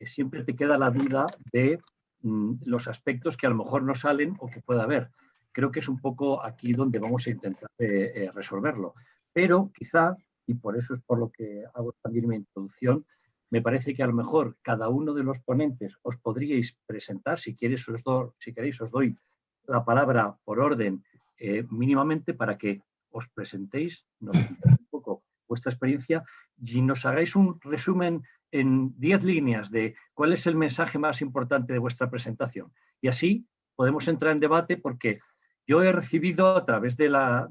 siempre te queda la duda de los aspectos que a lo mejor no salen o que pueda haber. Creo que es un poco aquí donde vamos a intentar resolverlo. Pero quizá, y por eso es por lo que hago también mi introducción, me parece que a lo mejor cada uno de los ponentes os podríais presentar, si queréis os doy la palabra por orden mínimamente para que os presentéis, nos contéis un poco vuestra experiencia y nos hagáis un resumen en 10 líneas de cuál es el mensaje más importante de vuestra presentación. Y así podemos entrar en debate porque yo he recibido a través de la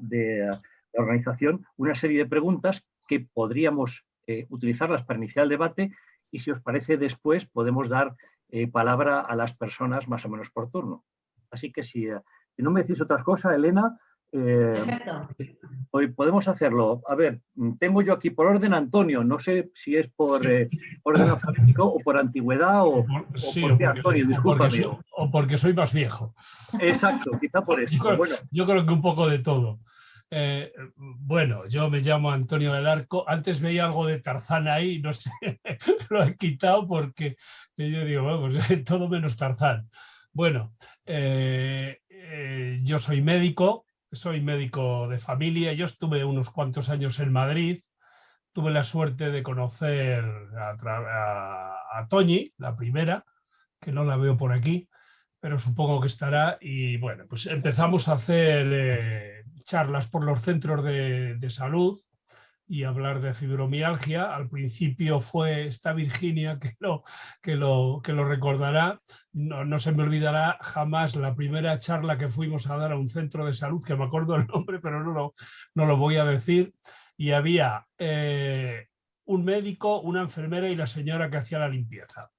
organización una serie de preguntas que podríamos utilizarlas para iniciar el debate y si os parece después podemos dar palabra a las personas más o menos por turno. Así que si no me decís otras cosas, Elena, hoy podemos hacerlo. A ver, tengo yo aquí por orden Antonio, no sé si es por orden alfabético o por antigüedad o por qué, Antonio, discúlpame. O porque soy más viejo. Exacto, quizá por eso. Yo creo que un poco de todo. Bueno, yo me llamo Antonio del Arco. Antes veía algo de Tarzán ahí, no sé, lo he quitado porque yo digo, vamos, todo menos Tarzán. Bueno, yo soy médico de familia. Yo estuve unos cuantos años en Madrid. Tuve la suerte de conocer a Toñi, la primera, que no la veo por aquí, pero supongo que estará. Y bueno, pues empezamos a hacer charlas por los centros de salud y hablar de fibromialgia. Al principio está Virginia, que lo recordará. No se me olvidará jamás la primera charla que fuimos a dar a un centro de salud, que me acuerdo el nombre, pero no lo voy a decir. Y había un médico, una enfermera y la señora que hacía la limpieza.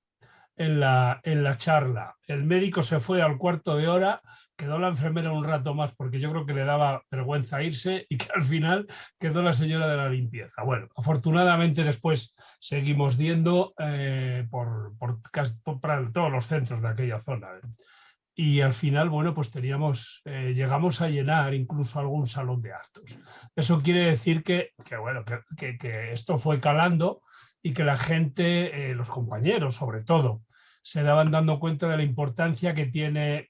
En la charla. El médico se fue al cuarto de hora, quedó la enfermera un rato más porque yo creo que le daba vergüenza irse y que al final quedó la señora de la limpieza. Bueno, afortunadamente después seguimos yendo por todos los centros de aquella zona. Y al final, bueno, pues llegamos a llenar incluso algún salón de actos. Eso quiere decir que esto fue calando y que la gente, los compañeros sobre todo, se daban dando cuenta de la importancia que tiene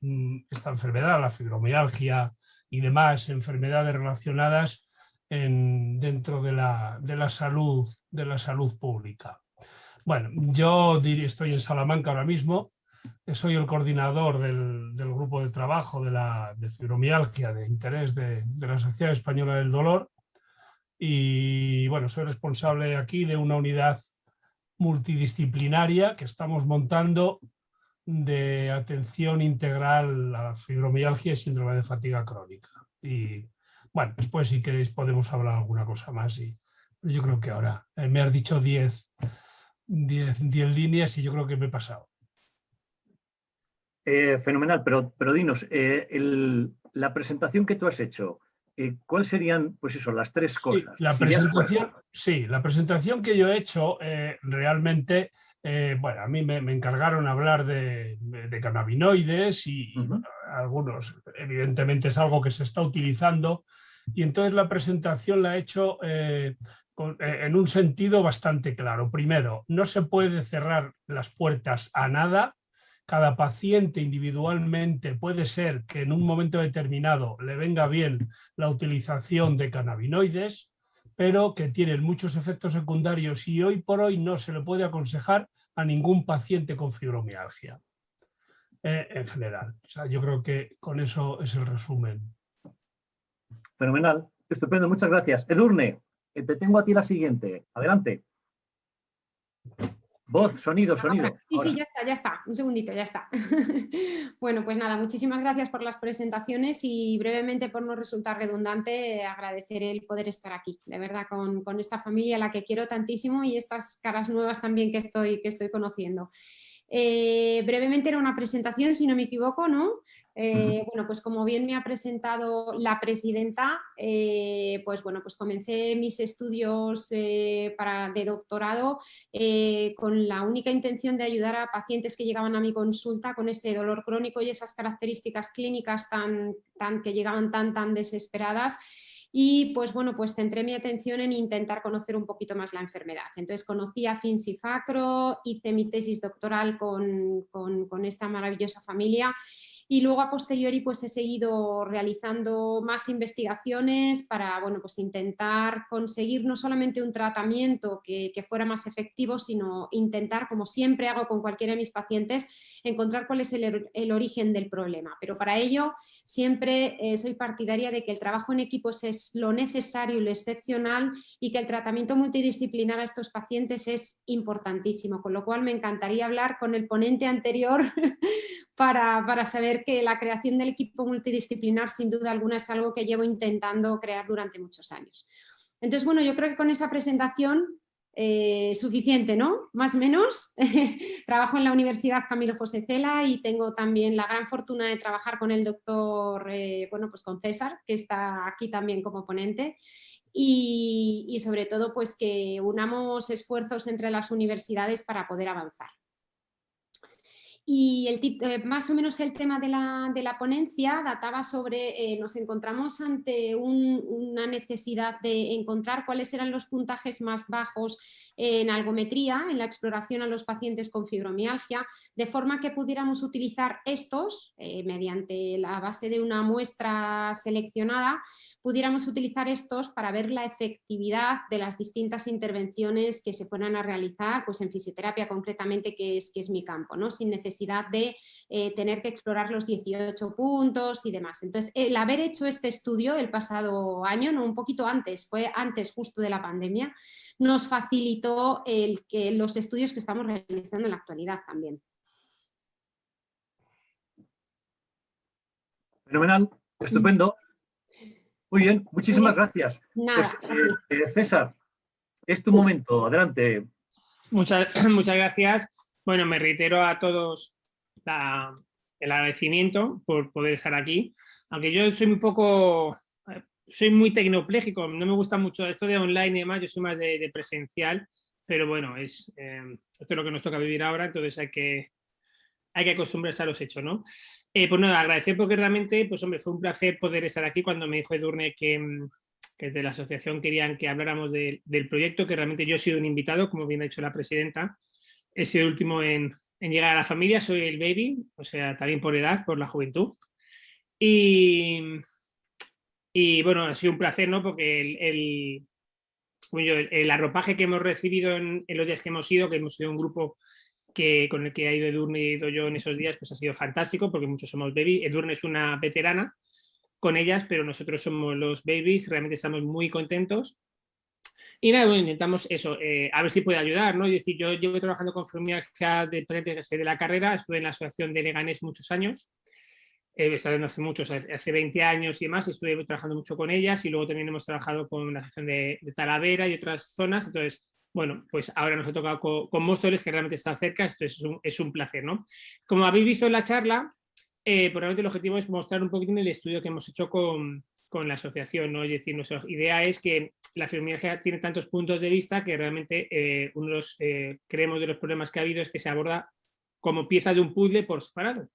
esta enfermedad, la fibromialgia y demás enfermedades relacionadas dentro de la salud pública. Bueno, yo estoy en Salamanca ahora mismo. Soy el coordinador del grupo de trabajo de fibromialgia de interés de la Sociedad Española del Dolor y bueno, soy responsable aquí de una unidad multidisciplinaria que estamos montando de atención integral a la fibromialgia y síndrome de fatiga crónica. Y bueno, después si queréis podemos hablar alguna cosa más. Yo creo que ahora me has dicho 10 líneas y yo creo que me he pasado. Fenomenal, pero dinos, la presentación que tú has hecho, ¿cuáles serían, pues eso, las tres cosas? La presentación que yo he hecho realmente, bueno, a mí me encargaron hablar de cannabinoides y bueno, algunos, evidentemente es algo que se está utilizando y entonces la presentación la he hecho en un sentido bastante claro. Primero, no se puede cerrar las puertas a nada. Cada paciente individualmente puede ser que en un momento determinado le venga bien la utilización de cannabinoides, pero que tienen muchos efectos secundarios y hoy por hoy no se le puede aconsejar a ningún paciente con fibromialgia en general. O sea, yo creo que con eso es el resumen. Fenomenal, estupendo, muchas gracias. Edurne, te tengo a ti la siguiente. Adelante. Voz, sonido. Sí, ya está. Un segundito, ya está. Bueno, pues nada, muchísimas gracias por las presentaciones y brevemente, por no resultar redundante, agradecer el poder estar aquí, de verdad, con esta familia a la que quiero tantísimo y estas caras nuevas también que estoy conociendo. Brevemente era una presentación, si no me equivoco, ¿no? Bueno, pues como bien me ha presentado la presidenta, pues bueno, pues comencé mis estudios de doctorado con la única intención de ayudar a pacientes que llegaban a mi consulta con ese dolor crónico y esas características clínicas que llegaban tan desesperadas. y pues bueno, pues centré mi atención en intentar conocer un poquito más la enfermedad. Entonces conocí a Fins y Facro, hice mi tesis doctoral con esta maravillosa familia y luego a posteriori pues he seguido realizando más investigaciones para, bueno, pues intentar conseguir no solamente un tratamiento que fuera más efectivo, sino intentar, como siempre hago con cualquiera de mis pacientes, encontrar cuál es el origen del problema. Pero para ello siempre soy partidaria de que el trabajo en equipos es lo necesario y lo excepcional y que el tratamiento multidisciplinar a estos pacientes es importantísimo, con lo cual me encantaría hablar con el ponente anterior para saber que la creación del equipo multidisciplinar sin duda alguna es algo que llevo intentando crear durante muchos años. Entonces, bueno, yo creo que con esa presentación suficiente, ¿no? Más o menos. Trabajo en la Universidad Camilo José Cela y tengo también la gran fortuna de trabajar con el doctor, bueno, pues con César, que está aquí también como ponente. Y sobre todo, pues que unamos esfuerzos entre las universidades para poder avanzar. Y más o menos el tema de la ponencia databa sobre, nos encontramos ante una necesidad de encontrar cuáles eran los puntajes más bajos en algometría, en la exploración a los pacientes con fibromialgia, de forma que pudiéramos utilizar estos, mediante la base de una muestra seleccionada, pudiéramos utilizar estos para ver la efectividad de las distintas intervenciones que se fueran a realizar, pues en fisioterapia concretamente, que es mi campo, ¿no? Sin necesidad de tener que explorar los 18 puntos y demás. Entonces, el haber hecho este estudio el pasado año, no, un poquito antes, fue antes justo de la pandemia, nos facilitó los estudios que estamos realizando en la actualidad también. Fenomenal, estupendo. Muy bien, muchísimas gracias. Nada, pues, César, es tu momento, adelante. Muchas gracias. Bueno, me reitero a todos el agradecimiento por poder estar aquí, aunque yo soy muy tecnopléjico, no me gusta mucho esto de online y demás, yo soy más de presencial, pero bueno, esto es lo que nos toca vivir ahora, entonces hay que acostumbrarse a los hechos, ¿no? Pues nada, agradecer porque realmente, pues hombre, fue un placer poder estar aquí cuando me dijo Edurne que de la asociación querían que habláramos del proyecto, que realmente yo he sido un invitado, como bien ha dicho la presidenta, he sido el último en llegar a la familia, soy el baby, o sea, también por edad, por la juventud. Y bueno, ha sido un placer, ¿no? Porque el arropaje que hemos recibido en los días que hemos ido un grupo con el que ha ido Edurne y he ido yo en esos días, pues ha sido fantástico, porque muchos somos baby. Edurne es una veterana con ellas, pero nosotros somos los babies, realmente estamos muy contentos. Y nada, bueno, intentamos eso, a ver si puede ayudar, ¿no? Es decir, yo llevo trabajando con fibromialgia de la carrera, estuve en la asociación de Leganés muchos años, he estado hace muchos, hace 20 años y demás, estuve trabajando mucho con ellas y luego también hemos trabajado con la asociación de Talavera y otras zonas, entonces, bueno, pues ahora nos ha tocado con Móstoles, que realmente está cerca, esto es un placer, ¿no? Como habéis visto en la charla, pues realmente el objetivo es mostrar un poquito en el estudio que hemos hecho con la asociación, ¿no? Es decir, nuestra idea es que la fibromialgia tiene tantos puntos de vista que realmente uno de los, creemos, de los problemas que ha habido es que se aborda como pieza de un puzzle por separado.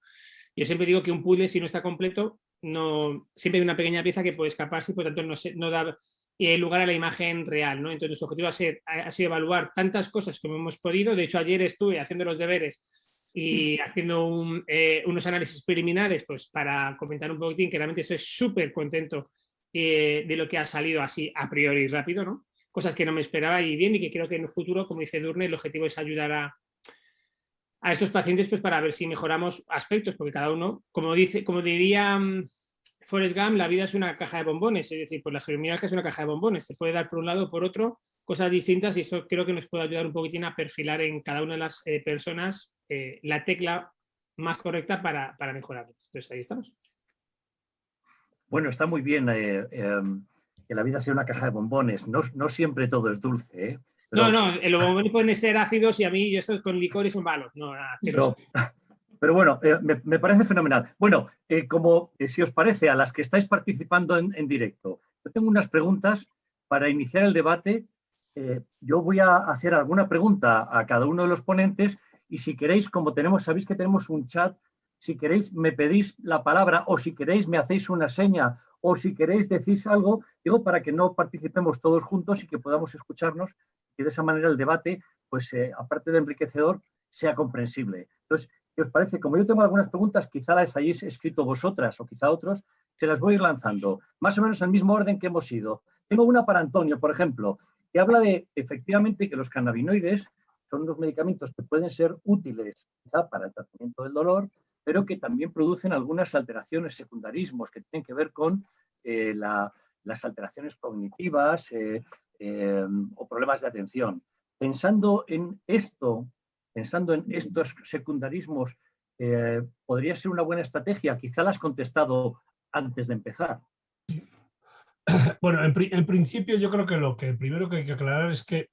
Yo siempre digo que un puzzle, si no está completo, siempre hay una pequeña pieza que puede escaparse y por tanto no da lugar a la imagen real, ¿no? Entonces nuestro objetivo ha sido evaluar tantas cosas como hemos podido. De hecho, ayer estuve haciendo los deberes y haciendo unos análisis preliminares, pues para comentar un poquitín, que realmente estoy súper contento de lo que ha salido así a priori rápido, ¿no? Cosas que no me esperaba y bien, y que creo que en el futuro, como dice Edurne, el objetivo es ayudar a estos pacientes, pues para ver si mejoramos aspectos, porque cada uno, como diría Forrest Gump, la vida es una caja de bombones, es decir, pues la fibromialgia es una caja de bombones, te puede dar por un lado o por otro cosas distintas, y esto creo que nos puede ayudar un poquitín a perfilar en cada una de las personas la tecla más correcta para mejorarlas. Entonces ahí estamos. Bueno, está muy bien que la vida sea una caja de bombones. No siempre todo es dulce, ¿eh? Pero, los bombones pueden ser ácidos y a mí esto con licor es un malo. Pero bueno, me parece fenomenal. Bueno, como si os parece, a las que estáis participando en directo, yo tengo unas preguntas para iniciar el debate. Yo voy a hacer alguna pregunta a cada uno de los ponentes y si queréis, como sabéis que tenemos un chat, si queréis me pedís la palabra o si queréis me hacéis una seña o si queréis decís algo, digo, para que no participemos todos juntos y que podamos escucharnos y de esa manera el debate, pues aparte de enriquecedor, sea comprensible. Entonces, ¿qué os parece? Como yo tengo algunas preguntas, quizá las hayáis escrito vosotras o quizá otros, se las voy a ir lanzando, más o menos en el mismo orden que hemos ido. Tengo una para Antonio, por ejemplo, que habla de, efectivamente, que los cannabinoides son unos medicamentos que pueden ser útiles quizá para el tratamiento del dolor, pero que también producen algunas alteraciones, secundarismos, que tienen que ver con las alteraciones cognitivas o problemas de atención. Pensando en esto, pensando en estos secundarismos, podría ser una buena estrategia. Quizá la has contestado antes de empezar. Bueno, en principio yo creo que lo que primero que hay que aclarar es que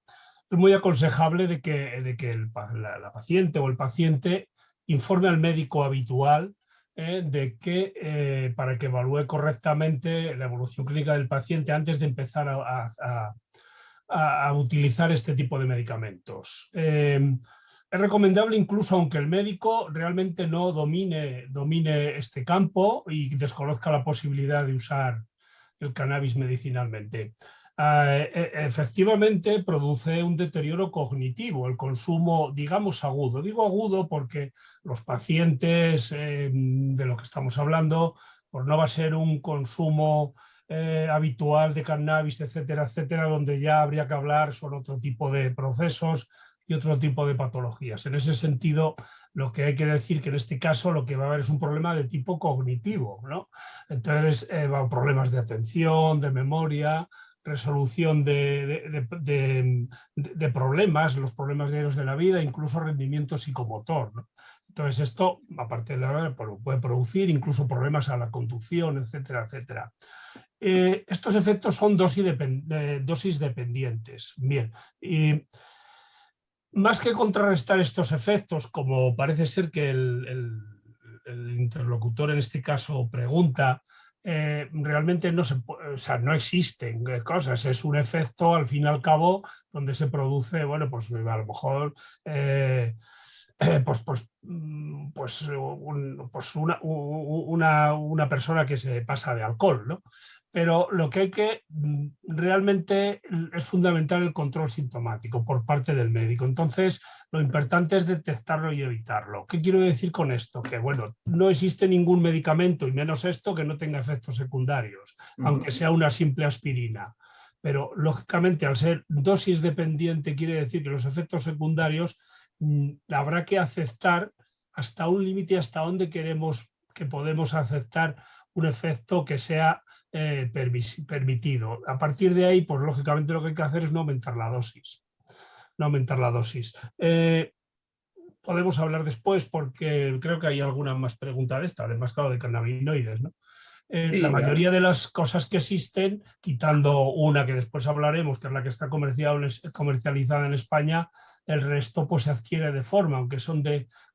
es muy aconsejable de que la paciente o el paciente informe al médico habitual de que para que evalúe correctamente la evolución clínica del paciente antes de empezar a utilizar este tipo de medicamentos. Es recomendable incluso aunque el médico realmente no domine este campo y desconozca la posibilidad de usar el cannabis medicinalmente. Efectivamente produce un deterioro cognitivo, el consumo, digamos, agudo. Digo agudo porque los pacientes de lo que estamos hablando, pues no va a ser un consumo habitual de cannabis, etcétera, etcétera, donde ya habría que hablar sobre otro tipo de procesos y otro tipo de patologías. En ese sentido, lo que hay que decir que en este caso lo que va a haber es un problema de tipo cognitivo, ¿no? Entonces, problemas de atención, de memoria, resolución de problemas, los problemas diarios de la vida, incluso rendimiento psicomotor, ¿no? Entonces esto, aparte de la puede producir incluso problemas a la conducción, etcétera, etcétera. Estos efectos son dosis dependientes. Bien, y más que contrarrestar estos efectos, como parece ser que el interlocutor en este caso pregunta, realmente no existen cosas, es un efecto al fin y al cabo donde se produce, bueno, pues a lo mejor una persona que se pasa de alcohol, ¿no? Pero lo que hay que realmente es fundamental el control sintomático por parte del médico. Entonces, lo importante es detectarlo y evitarlo. ¿Qué quiero decir con esto? Que, bueno, no existe ningún medicamento, y menos esto, que no tenga efectos secundarios, aunque sea una simple aspirina. Pero, lógicamente, al ser dosis dependiente, quiere decir que los efectos secundarios habrá que aceptar hasta un límite, hasta donde podemos aceptar un efecto que sea permitido. A partir de ahí, pues lógicamente lo que hay que hacer es no aumentar la dosis. No aumentar la dosis. Podemos hablar después porque creo que hay alguna más pregunta de esta, además, claro, de cannabinoides, ¿no? Sí, la mayoría de las cosas que existen, quitando una que después hablaremos, que es la que está comercializada en España, el resto pues se adquiere de forma, aunque son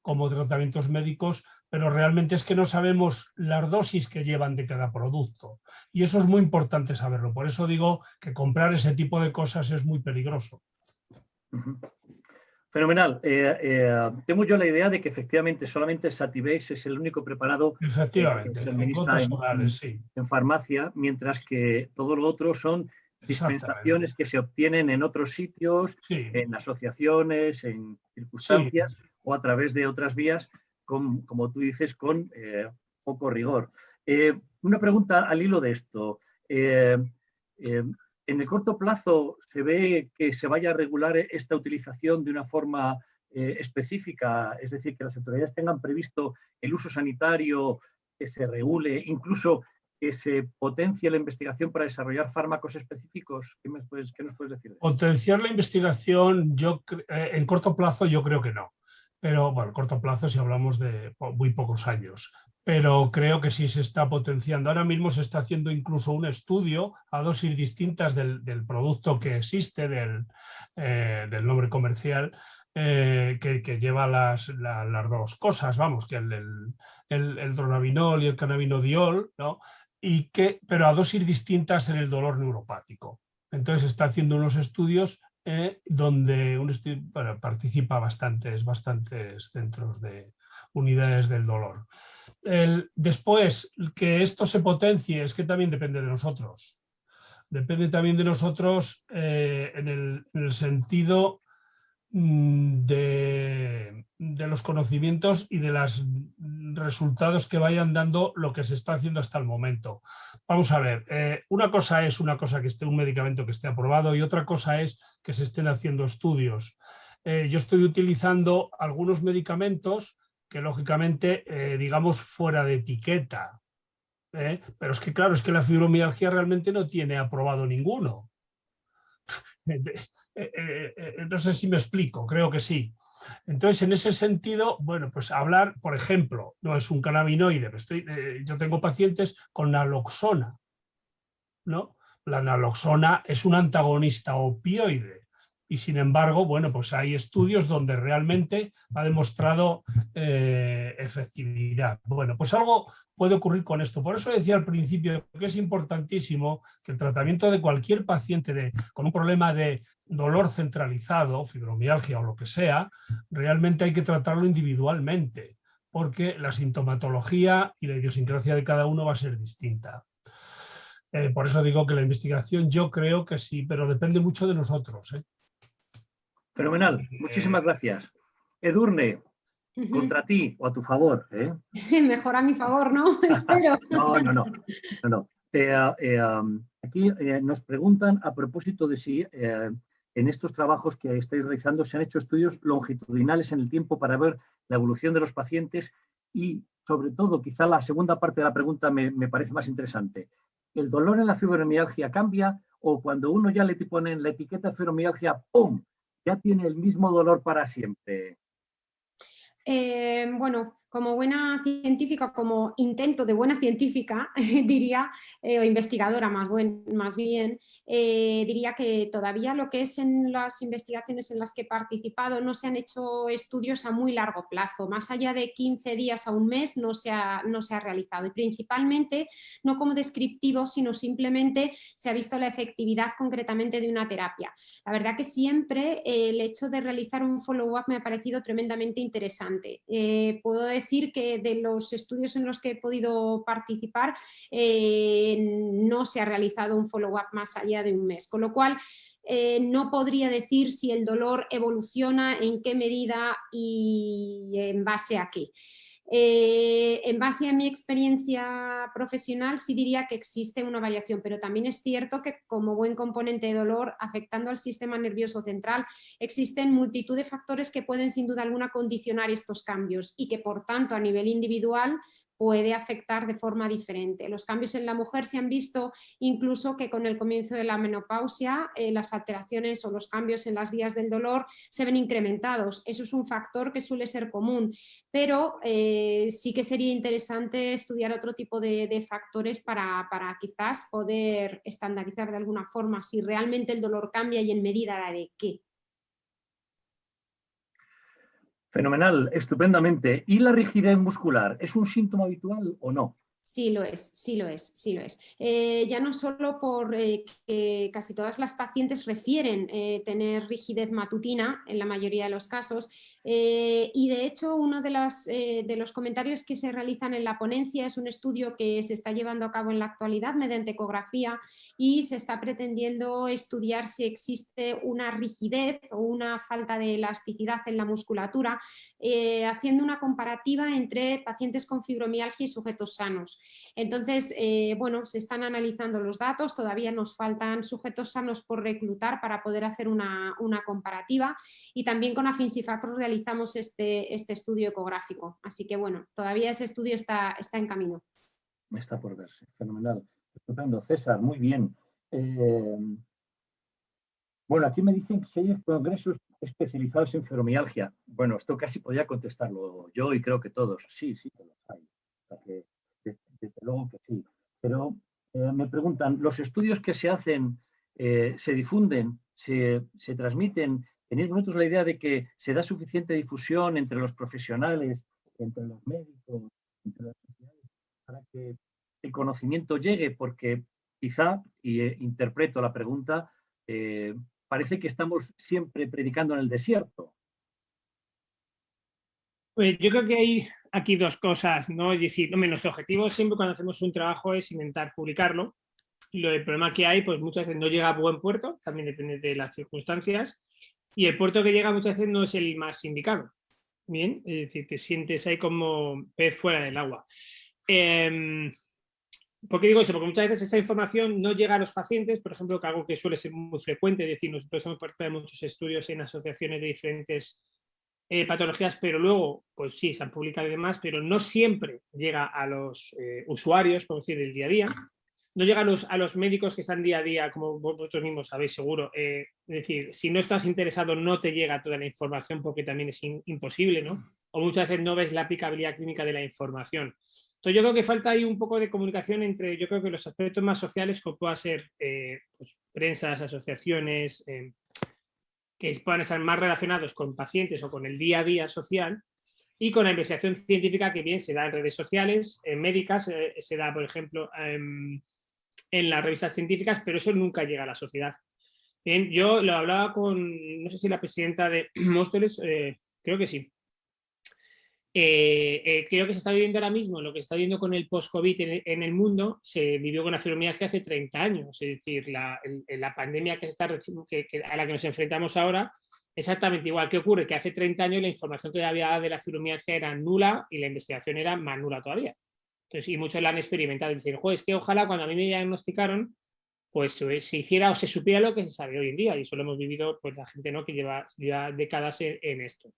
como tratamientos médicos, pero realmente es que no sabemos las dosis que llevan de cada producto. Y eso es muy importante saberlo. Por eso digo que comprar ese tipo de cosas es muy peligroso. Fenomenal. Tengo yo la idea de que efectivamente solamente Sativex es el único preparado que se administra en farmacia, mientras que todo lo otro son dispensaciones que se obtienen en otros sitios, en asociaciones, en circunstancias o a través de otras vías, como tú dices, con poco rigor. Una pregunta al hilo de esto. ¿En el corto plazo se ve que se vaya a regular esta utilización de una forma específica? Es decir, que las autoridades tengan previsto el uso sanitario, que se regule, incluso que se potencie la investigación para desarrollar fármacos específicos. ¿Qué nos puedes decir? Potenciar la investigación en corto plazo yo creo que no. Pero bueno, corto plazo si hablamos de muy pocos años. Pero creo que sí se está potenciando. Ahora mismo se está haciendo incluso un estudio a dosis distintas del producto que existe, del nombre comercial, que lleva las dos cosas, vamos, que el dronabinol y el cannabinodiol, ¿no? Pero a dosis distintas en el dolor neuropático. Entonces se está haciendo unos estudios donde bueno, participa bastantes centros de unidades del dolor. Después, que esto se potencie es que también depende de nosotros. Depende también de nosotros en el sentido de los conocimientos y de los resultados que vayan dando lo que se está haciendo hasta el momento. Vamos a ver, una cosa es que esté un medicamento que esté aprobado y otra cosa es que se estén haciendo estudios. Yo estoy utilizando algunos medicamentos que lógicamente, digamos, fuera de etiqueta. Pero es que claro, es que la fibromialgia realmente no tiene aprobado ninguno. No sé si me explico, creo que sí. Entonces, en ese sentido, bueno, pues hablar, por ejemplo, no es un cannabinoide, yo tengo pacientes con naloxona, ¿no? La naloxona es un antagonista opioide y sin embargo, bueno, pues hay estudios donde realmente ha demostrado efectividad. Bueno, pues algo puede ocurrir con esto. Por eso decía al principio que es importantísimo que el tratamiento de cualquier paciente con un problema de dolor centralizado, fibromialgia o lo que sea, realmente hay que tratarlo individualmente, porque la sintomatología y la idiosincrasia de cada uno va a ser distinta. Por eso digo que la investigación yo creo que sí, pero depende mucho de nosotros. Fenomenal, muchísimas gracias. Edurne, contra ti o a tu favor. Mejor a mi favor, ¿no? Espero. No. Aquí nos preguntan a propósito de si en estos trabajos que estáis realizando se han hecho estudios longitudinales en el tiempo para ver la evolución de los pacientes y, sobre todo, quizá la segunda parte de la pregunta me parece más interesante. ¿El dolor en la fibromialgia cambia o cuando uno ya le ponen la etiqueta de fibromialgia, ¡pum!, ya tiene el mismo dolor para siempre? Bueno, como buena científica, como intento de buena científica, diría, o investigadora más bien, diría que todavía lo que es en las investigaciones en las que he participado no se han hecho estudios a muy largo plazo, más allá de 15 días a un mes no se ha realizado y principalmente no como descriptivo, sino simplemente se ha visto la efectividad concretamente de una terapia. La verdad que siempre el hecho de realizar un follow-up me ha parecido tremendamente interesante. Puedo decir que de los estudios en los que he podido participar no se ha realizado un follow-up más allá de un mes, con lo cual no podría decir si el dolor evoluciona, en qué medida y en base a qué. En base a mi experiencia profesional sí diría que existe una variación, pero también es cierto que como buen componente de dolor afectando al sistema nervioso central existen multitud de factores que pueden sin duda alguna condicionar estos cambios y que por tanto a nivel individual puede afectar de forma diferente. Los cambios en la mujer se han visto incluso que con el comienzo de la menopausia las alteraciones o los cambios en las vías del dolor se ven incrementados. Eso es un factor que suele ser común, pero sí que sería interesante estudiar otro tipo de factores para quizás poder estandarizar de alguna forma si realmente el dolor cambia y en medida de qué. Fenomenal, estupendamente. ¿Y la rigidez muscular es un síntoma habitual o no? Sí lo es. Ya no solo por que casi todas las pacientes refieren tener rigidez matutina en la mayoría de los casos y de hecho uno de los comentarios que se realizan en la ponencia es un estudio que se está llevando a cabo en la actualidad mediante ecografía y se está pretendiendo estudiar si existe una rigidez o una falta de elasticidad en la musculatura haciendo una comparativa entre pacientes con fibromialgia y sujetos sanos. Entonces, bueno, se están analizando los datos, todavía nos faltan sujetos sanos por reclutar para poder hacer una comparativa y también con Afinsifacro realizamos este estudio ecográfico. Así que bueno, todavía ese estudio está en camino. Está por verse, fenomenal. Estupendo. César, muy bien. Bueno, aquí me dicen que hay congresos especializados en fibromialgia. Bueno, esto casi podría contestarlo yo y creo que todos. Sí, que los hay. O sea que, desde luego que sí. Pero me preguntan, ¿los estudios que se hacen se difunden, se transmiten? ¿Tenéis vosotros la idea de que se da suficiente difusión entre los profesionales, entre los médicos, entre las sociedades, para que el conocimiento llegue? Porque quizá, y interpreto la pregunta, parece que estamos siempre predicando en el desierto. Pues yo creo que hay aquí dos cosas, ¿no? Es decir, nuestro objetivo siempre cuando hacemos un trabajo es intentar publicarlo. El problema que hay, pues muchas veces no llega a buen puerto, también depende de las circunstancias, y el puerto que llega muchas veces no es el más indicado. Bien, es decir, te sientes ahí como pez fuera del agua. ¿Por qué digo eso? Porque muchas veces esa información no llega a los pacientes, por ejemplo, que algo que suele ser muy frecuente, es decir, nosotros hemos parte de muchos estudios en asociaciones de diferentes patologías, pero luego, pues sí, se han publicado y demás, pero no siempre llega a los usuarios, por decir, del día a día. No llega a los médicos que están día a día, como vosotros mismos sabéis seguro. Es decir, si no estás interesado, no te llega toda la información porque también es imposible, ¿no? O muchas veces no ves la aplicabilidad clínica de la información. Entonces yo creo que falta ahí un poco de comunicación entre, yo creo que los aspectos más sociales, como puedan ser pues, prensas, asociaciones, que puedan estar más relacionados con pacientes o con el día a día social, y con la investigación científica que bien se da en redes sociales, en médicas, se da, por ejemplo, en las revistas científicas, pero eso nunca llega a la sociedad. Bien, yo lo hablaba con, no sé si la presidenta de Móstoles, creo que sí. Creo que se está viviendo ahora mismo, lo que se está viviendo con el post-COVID en el mundo, se vivió con la fibromialgia hace 30 años, es decir, la pandemia a la que nos enfrentamos ahora, exactamente igual. ¿Qué ocurre? Que hace 30 años la información que había de la fibromialgia era nula y la investigación era más nula todavía. Entonces, y muchos la han experimentado, es decir, es que ojalá cuando a mí me diagnosticaron, pues se hiciera o se supiera lo que se sabe hoy en día, y eso lo hemos vivido pues la gente, ¿no?, que lleva décadas en esto.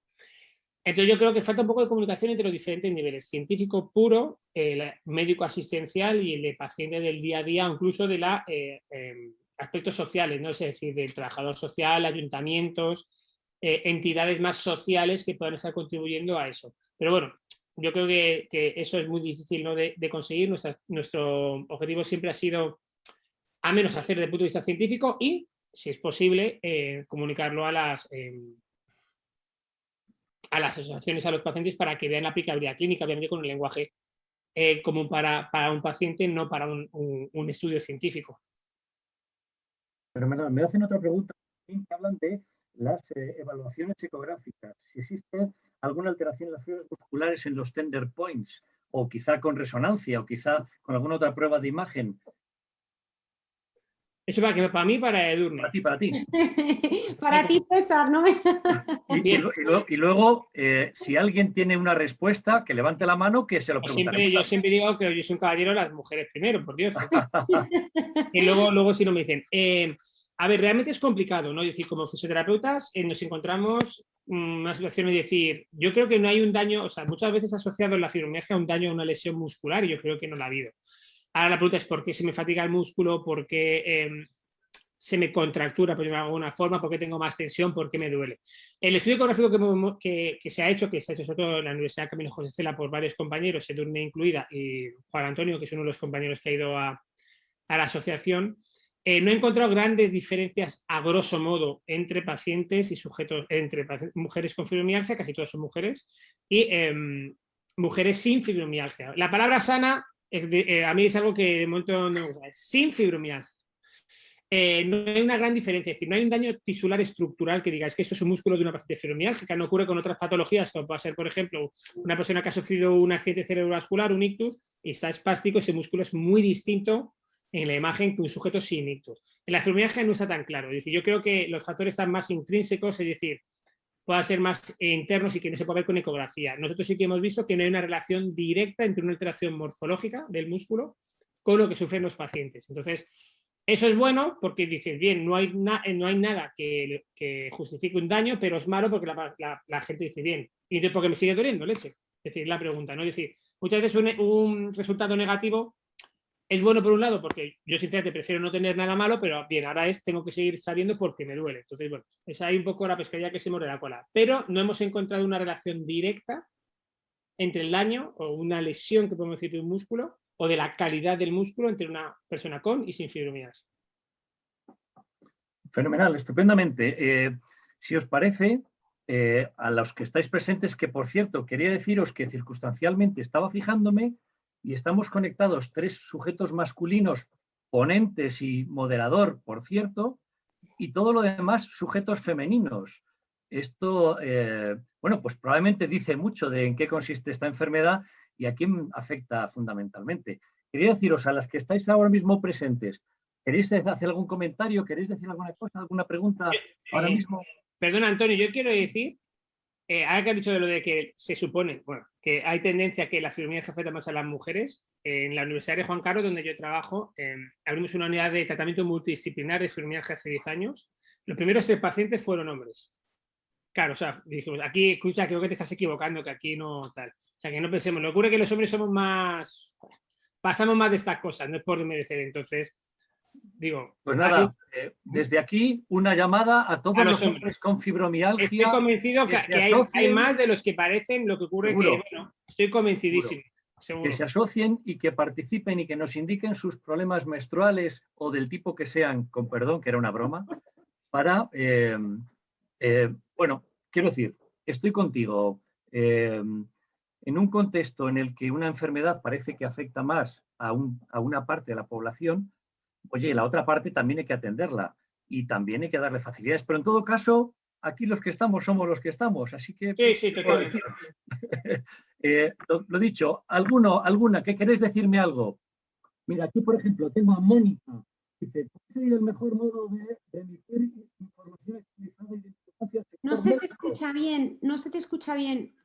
Entonces yo creo que falta un poco de comunicación entre los diferentes niveles, científico puro, el médico asistencial y el de paciente del día a día, incluso de los aspectos sociales, ¿no? Es decir, del trabajador social, ayuntamientos, entidades más sociales que puedan estar contribuyendo a eso. Pero bueno, yo creo que eso es muy difícil, ¿no?, de conseguir. Nuestro objetivo siempre ha sido, a menos hacer desde el punto de vista científico y, si es posible, comunicarlo a las asociaciones, a los pacientes, para que vean la aplicabilidad clínica, obviamente con un lenguaje común para un paciente, no para un estudio científico. Pero me hacen otra pregunta, que hablan de las evaluaciones ecográficas. Si existe alguna alteración en las fibras musculares en los tender points, o quizá con resonancia, o quizá con alguna otra prueba de imagen. Eso para mí, para Edurne. Para ti. Para ti, César, ¿no? Y luego, si alguien tiene una respuesta, que levante la mano, que se lo preguntaremos. Yo siempre digo que yo soy un caballero, las mujeres primero, por Dios. Y luego si no me dicen, a ver, realmente es complicado, ¿no? Es decir, como fisioterapeutas nos encontramos una situación de decir, yo creo que no hay un daño, o sea, muchas veces asociado en la fibromialgia a un daño a una lesión muscular, y yo creo que no la ha habido. Ahora la pregunta es por qué se me fatiga el músculo, por qué se me contractura, por llamarlo de alguna forma, por qué tengo más tensión, por qué me duele. El estudio ecográfico que se ha hecho sobre todo en la Universidad Camilo José Cela por varios compañeros, Edurne incluida, y Juan Antonio, que es uno de los compañeros que ha ido a la asociación, no he encontrado grandes diferencias a grosso modo entre pacientes y sujetos, entre mujeres con fibromialgia, casi todas son mujeres, y mujeres sin fibromialgia. La palabra sana a mí es algo que de momento no me gusta, sin fibromialgia. No hay una gran diferencia, es decir, no hay un daño tisular estructural que diga es que esto es un músculo de una paciente fibromialgia, no ocurre con otras patologías, como puede ser, por ejemplo, una persona que ha sufrido un accidente cerebrovascular, un ictus, y está espástico, ese músculo es muy distinto en la imagen que un sujeto sin ictus. En la fibromialgia no está tan claro, es decir, yo creo que los factores están más intrínsecos, es decir, puedan ser más internos y que no se puede ver con ecografía. Nosotros sí que hemos visto que no hay una relación directa entre una alteración morfológica del músculo con lo que sufren los pacientes. Entonces, eso es bueno porque dices, bien, no hay nada que justifique un daño, pero es malo porque la gente dice, bien, ¿y por qué me sigue doliendo, leche? Es decir, la pregunta, ¿no? Es decir, muchas veces un resultado negativo es bueno por un lado porque yo sinceramente prefiero no tener nada malo, pero bien, ahora tengo que seguir sabiendo porque me duele. Entonces, bueno, es ahí un poco la pescadilla que se muerde la cola. Pero no hemos encontrado una relación directa entre el daño o una lesión que podemos decir de un músculo o de la calidad del músculo entre una persona con y sin fibromialgia. Fenomenal, estupendamente. Si os parece, a los que estáis presentes, que por cierto, quería deciros que circunstancialmente estaba fijándome y estamos conectados 3 sujetos masculinos, ponentes y moderador, por cierto, y todo lo demás sujetos femeninos. Esto, bueno, pues probablemente dice mucho de en qué consiste esta enfermedad y a quién afecta fundamentalmente. Quería deciros, a las que estáis ahora mismo presentes, ¿queréis hacer algún comentario? ¿Queréis decir alguna cosa, alguna pregunta ahora mismo? Perdona, Antonio, yo quiero decir, ahora que has dicho de lo de que se supone, bueno, que hay tendencia a que la fibromialgia afecta más a las mujeres, en la Universidad de Juan Carlos, donde yo trabajo, abrimos una unidad de tratamiento multidisciplinar de fibromialgia hace 10 años. Los primeros 6 pacientes fueron hombres. Claro, o sea, dijimos, aquí, escucha, creo que te estás equivocando, que aquí no tal. O sea, que no pensemos, lo que ocurre es que los hombres somos más, pasamos más de estas cosas, no es por merecer. Entonces, digo... Pues nada, desde aquí una llamada a todos los hombres con fibromialgia. Estoy convencido que hay más de los que parecen, lo que ocurre seguro, que, bueno, estoy convencidísimo. Seguro. Que se asocien y que participen y que nos indiquen sus problemas menstruales o del tipo que sean, con perdón, que era una broma, para, bueno, quiero decir, estoy contigo. En un contexto en el que una enfermedad parece que afecta más a una parte de la población, oye, la otra parte también hay que atenderla y también hay que darle facilidades. Pero en todo caso, aquí los que estamos somos los que estamos, así que... Sí, totalmente. Lo dicho, alguna, ¿qué queréis decirme algo? Mira, aquí por ejemplo tengo a Mónica. Dice, ¿cuál sería el mejor modo de emitir información actualizada y de importancia? No se te escucha bien, no se te escucha bien.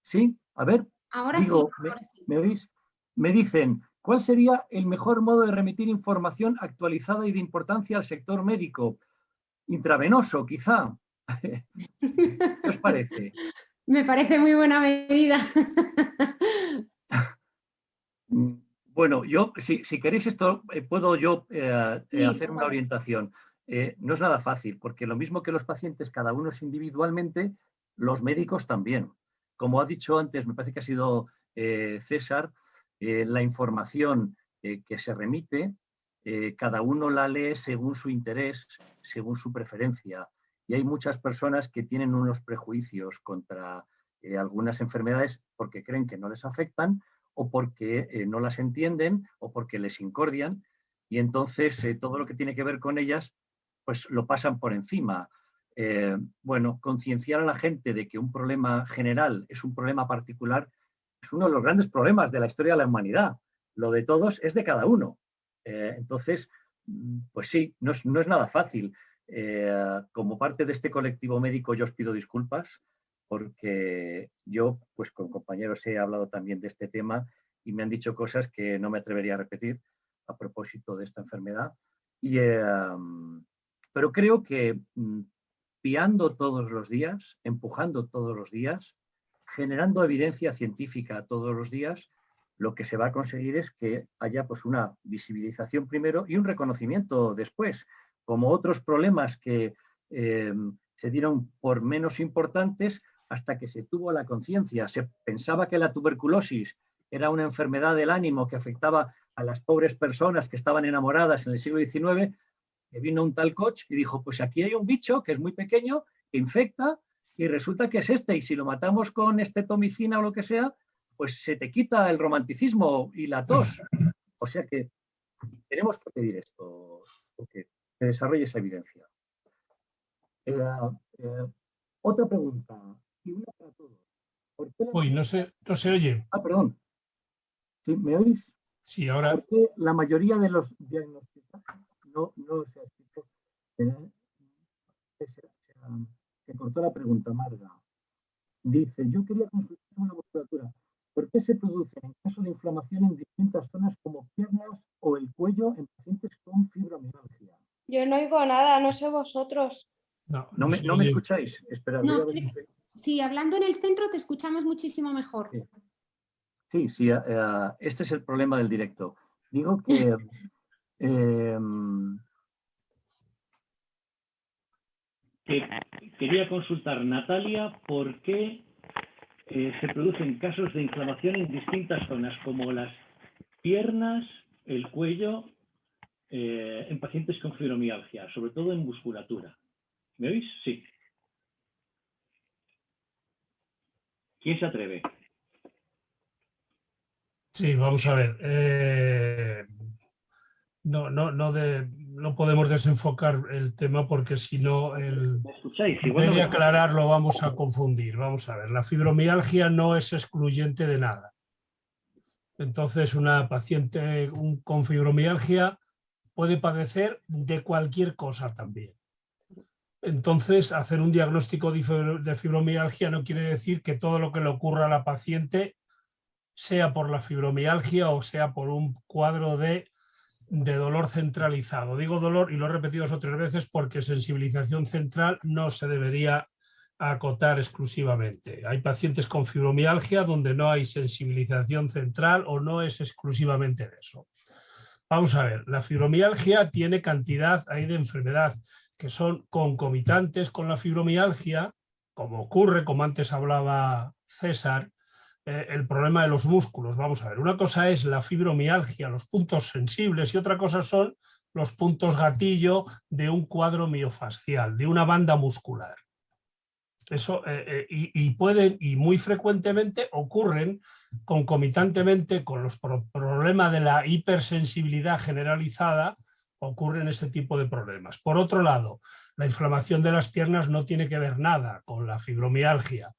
Sí, a ver. Ahora digo, sí. Ahora sí. ¿Me oís? Me dicen, ¿cuál sería el mejor modo de remitir información actualizada y de importancia al sector médico? Intravenoso, quizá. ¿Qué os parece? Me parece muy buena medida. Bueno, yo, si queréis esto, puedo yo hacer una orientación. No es nada fácil, porque lo mismo que los pacientes, cada uno es individualmente, los médicos también. Como ha dicho antes, me parece que ha sido César, la información que se remite, cada uno la lee según su interés, según su preferencia. Y hay muchas personas que tienen unos prejuicios contra algunas enfermedades porque creen que no les afectan, o porque no las entienden o porque les incordian, y entonces todo lo que tiene que ver con ellas pues lo pasan por encima. Bueno, concienciar a la gente de que un problema general es un problema particular es uno de los grandes problemas de la historia de la humanidad. Lo de todos es de cada uno. Entonces, pues sí, no es nada fácil. Como parte de este colectivo médico yo os pido disculpas, porque yo, pues con compañeros he hablado también de este tema y me han dicho cosas que no me atrevería a repetir a propósito de esta enfermedad. Pero creo que piando todos los días, empujando todos los días, generando evidencia científica todos los días, lo que se va a conseguir es que haya pues una visibilización primero y un reconocimiento después, como otros problemas que se dieron por menos importantes, hasta que se tuvo la conciencia. Se pensaba que la tuberculosis era una enfermedad del ánimo que afectaba a las pobres personas que estaban enamoradas en el siglo XIX, que vino un tal Koch y dijo, pues aquí hay un bicho que es muy pequeño, que infecta, y resulta que es este, y si lo matamos con estetomicina o lo que sea, pues se te quita el romanticismo y la tos. O sea que tenemos que pedir esto, porque se desarrolle esa evidencia. Otra pregunta, y una para todos. Uy, no se oye. Ah, perdón. ¿Sí, me oís? Sí, ahora. ¿Por qué la mayoría de los diagnósticos no se ha escrito? Se cortó la pregunta, Marga. Dice, yo quería consultar una musculatura. ¿Por qué se produce en caso de inflamación en distintas zonas como piernas o el cuello en pacientes con fibromialgia? Yo no oigo nada, no sé vosotros. ¿No me escucháis? Esperad, no, sí, hablando en el centro te escuchamos muchísimo mejor. Sí, este es el problema del directo. Digo que quería consultar, Natalia, por qué se producen casos de inflamación en distintas zonas, como las piernas, el cuello, en pacientes con fibromialgia, sobre todo en musculatura. ¿Me oís? Sí. ¿Quién se atreve? Sí, vamos a ver. No no podemos desenfocar el tema porque si no, ¿Me escucháis? en Igual vez no de me- aclararlo vamos a confundir. Vamos a ver, la fibromialgia no es excluyente de nada. Entonces, una paciente con fibromialgia puede padecer de cualquier cosa también. Entonces, hacer un diagnóstico de fibromialgia no quiere decir que todo lo que le ocurra a la paciente sea por la fibromialgia o sea por un cuadro de dolor centralizado. Digo dolor y lo he repetido 2 o 3 veces porque sensibilización central no se debería acotar exclusivamente. Hay pacientes con fibromialgia donde no hay sensibilización central o no es exclusivamente de eso. Vamos a ver, la fibromialgia tiene cantidad ahí de enfermedad que son concomitantes con la fibromialgia, como ocurre, como antes hablaba César, el problema de los músculos. Vamos a ver, una cosa es la fibromialgia, los puntos sensibles, y otra cosa son los puntos gatillo de un cuadro miofascial, de una banda muscular. Eso, y pueden, y muy frecuentemente ocurren concomitantemente con los problemas de la hipersensibilidad generalizada, ocurren ese tipo de problemas. Por otro lado, la inflamación de las piernas no tiene que ver nada con la fibromialgia.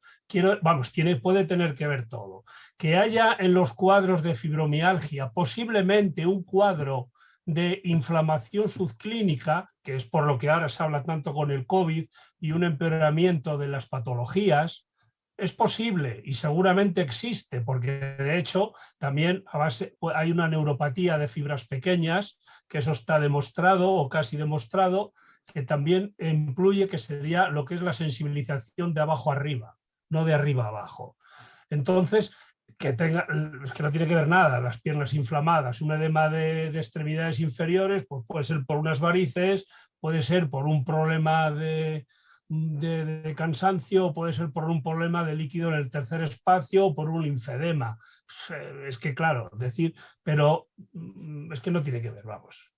Puede tener que ver todo. Que haya en los cuadros de fibromialgia posiblemente un cuadro de inflamación subclínica, que es por lo que ahora se habla tanto con el COVID, y un empeoramiento de las patologías, es posible y seguramente existe, porque de hecho también hay una neuropatía de fibras pequeñas, que eso está demostrado o casi demostrado, que también incluye que sería lo que es la sensibilización de abajo arriba, no de arriba a abajo. Entonces, es que no tiene que ver nada, las piernas inflamadas, un edema de extremidades inferiores, pues puede ser por unas varices, puede ser por un problema de cansancio, puede ser por un problema de líquido en el tercer espacio o por un linfedema. Es que claro, decir, pero es que no tiene que ver, vamos.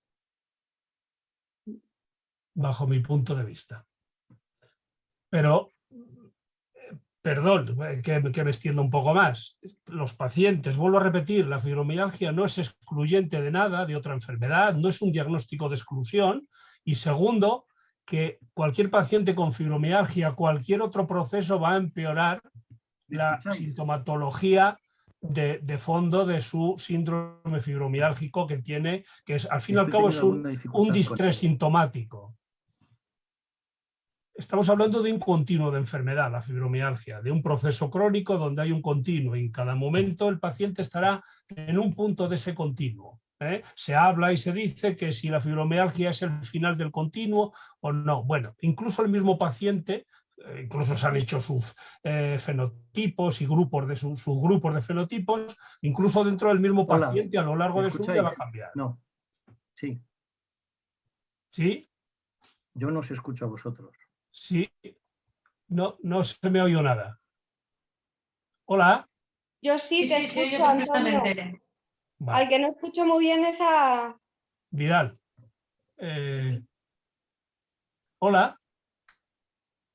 Bajo mi punto de vista. Pero, perdón, que me extiendo un poco más. Los pacientes, vuelvo a repetir, la fibromialgia no es excluyente de nada, de otra enfermedad, no es un diagnóstico de exclusión. Y segundo, que cualquier paciente con fibromialgia, cualquier otro proceso va a empeorar la sintomatología de fondo de su síndrome fibromiálgico que tiene, que es, al fin y al cabo es un distrés sintomático. Estamos hablando de un continuo de enfermedad, la fibromialgia, de un proceso crónico donde hay un continuo y en cada momento el paciente estará en un punto de ese continuo. Se habla y se dice que si la fibromialgia es el final del continuo o no. Bueno, incluso el mismo paciente, incluso se han hecho sus fenotipos y subgrupos de fenotipos, incluso dentro del mismo paciente a lo largo de su vida va a cambiar. No, sí. ¿Sí? Yo no os escucho a vosotros. Sí, no se me ha oído nada. Hola. Yo sí te Sí, escucho, Antonio. Vale. Al que no escucho muy bien es a... Vidal. Hola.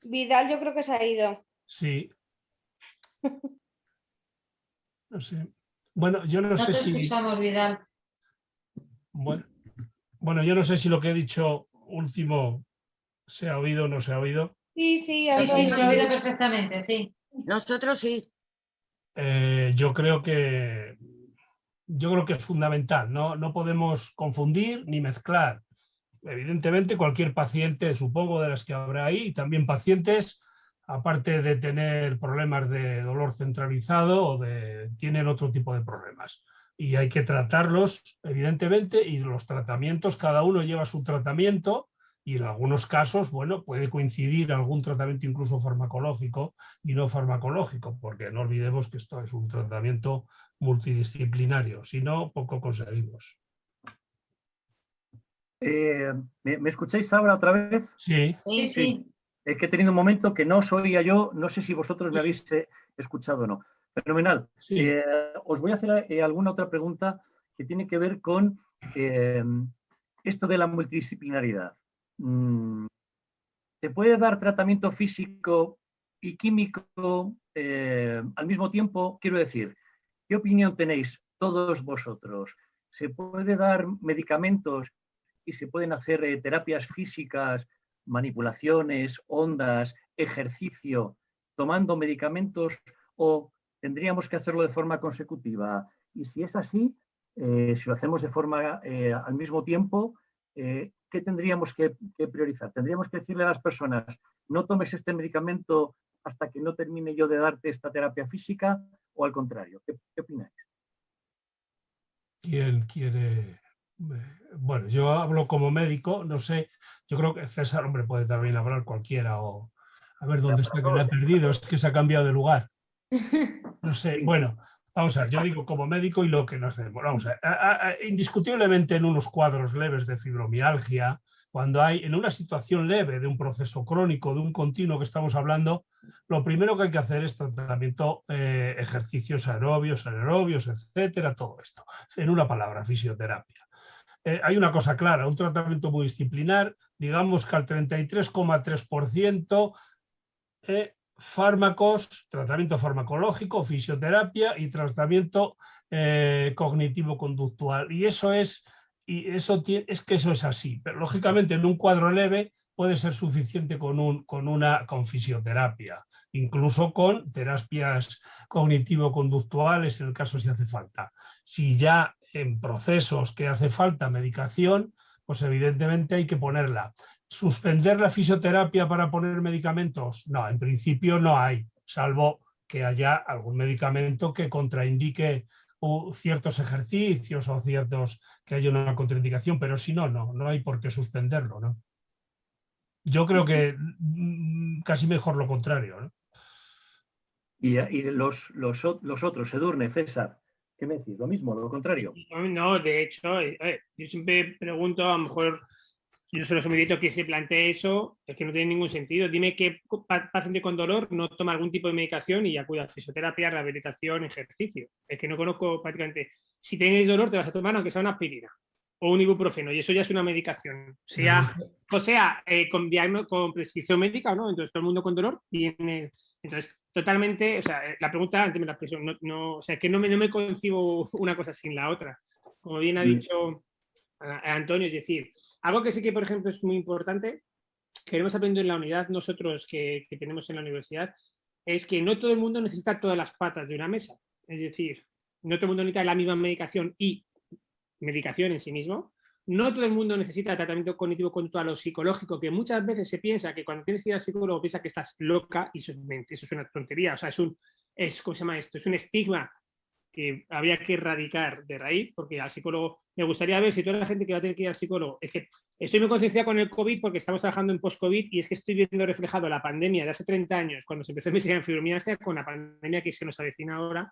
Vidal, yo creo que se ha ido. Sí. No sé. Bueno, yo no sé si... escuchamos, Vidal. Bueno, yo no sé si lo que he dicho último se ha oído o no se ha oído. Sí, Sí, se ha oído perfectamente, sí. Nosotros sí. Yo creo que es fundamental. No podemos confundir ni mezclar. Evidentemente, cualquier paciente, supongo, de las que habrá ahí, y también pacientes, aparte de tener problemas de dolor centralizado, tienen otro tipo de problemas. Y hay que tratarlos, evidentemente, y los tratamientos, cada uno lleva su tratamiento, y en algunos casos, bueno, puede coincidir algún tratamiento incluso farmacológico y no farmacológico, porque no olvidemos que esto es un tratamiento multidisciplinario, si no, poco conseguimos. ¿Me escucháis ahora otra vez? Sí. Sí. Es que he tenido un momento que no os oía yo, no sé si vosotros me habéis escuchado o no. Fenomenal. Sí. Os voy a hacer alguna otra pregunta que tiene que ver con esto de la multidisciplinaridad. ¿Se puede dar tratamiento físico y químico al mismo tiempo? Quiero decir, ¿qué opinión tenéis todos vosotros? ¿Se puede dar medicamentos y se pueden hacer terapias físicas, manipulaciones, ondas, ejercicio, tomando medicamentos, o tendríamos que hacerlo de forma consecutiva? Y si es así, si lo hacemos de forma al mismo tiempo, ¿qué tendríamos que priorizar? ¿Tendríamos que decirle a las personas, no tomes este medicamento hasta que no termine yo de darte esta terapia física, o al contrario? ¿Qué opináis? ¿Quién quiere? Bueno, yo hablo como médico, no sé, yo creo que César, hombre, puede también hablar cualquiera, o a ver dónde está, que le ha perdido, es que se ha cambiado de lugar. No sé, bueno, vamos a ver, yo digo como médico y lo que nos hacemos. Vamos a ver, indiscutiblemente en unos cuadros leves de fibromialgia, cuando hay en una situación leve de un proceso crónico, de un continuo que estamos hablando, lo primero que hay que hacer es tratamiento, ejercicios aerobios, anaerobios, etcétera, todo esto. En una palabra, fisioterapia. Hay una cosa clara, un tratamiento multidisciplinar, digamos que al 33,3%, fármacos, tratamiento farmacológico, fisioterapia y tratamiento cognitivo-conductual. Y eso es que eso es así. Pero lógicamente en un cuadro leve puede ser suficiente con fisioterapia, incluso con terapias cognitivo-conductuales en el caso si hace falta. Si ya en procesos que hace falta medicación, pues evidentemente hay que ponerla. ¿Suspender la fisioterapia para poner medicamentos? No, en principio no hay, salvo que haya algún medicamento que contraindique ciertos ejercicios o que haya una contraindicación, pero si no, no hay por qué suspenderlo, ¿no? Yo creo que casi mejor lo contrario, ¿no? Y los otros, Edurne, César, ¿qué me decís? ¿Lo mismo, lo contrario? No, de hecho, yo siempre pregunto, a lo mejor yo solo soy medito que se plantee eso, es que no tiene ningún sentido. Dime qué paciente con dolor no toma algún tipo de medicación y acude a fisioterapia, rehabilitación, ejercicio. Es que no conozco prácticamente. Si tienes dolor, te vas a tomar aunque sea una aspirina o un ibuprofeno, y eso ya es una medicación. Con prescripción médica, ¿no? Entonces todo el mundo con dolor tiene. Entonces, totalmente, o sea, la pregunta antes me la expresión, o sea, que no me concibo una cosa sin la otra. Como bien ha dicho Antonio, es decir, algo que sí que, por ejemplo, es muy importante, que hemos aprendido en la unidad nosotros que tenemos en la universidad, es que no todo el mundo necesita todas las patas de una mesa. Es decir, no todo el mundo necesita la misma medicación y medicación en sí mismo. No todo el mundo necesita tratamiento cognitivo-conductual o psicológico, que muchas veces se piensa que cuando tienes que ir al psicólogo piensa que estás loca, y eso es una tontería. O sea, ¿cómo se llama esto? Es un estigma que habría que erradicar de raíz, porque al psicólogo, me gustaría ver si toda la gente que va a tener que ir al psicólogo, es que estoy muy concienciada con el COVID porque estamos trabajando en post-COVID y es que estoy viendo reflejado la pandemia de hace 30 años, cuando se empezó a investigar en fibromialgia, con la pandemia que se nos avecina ahora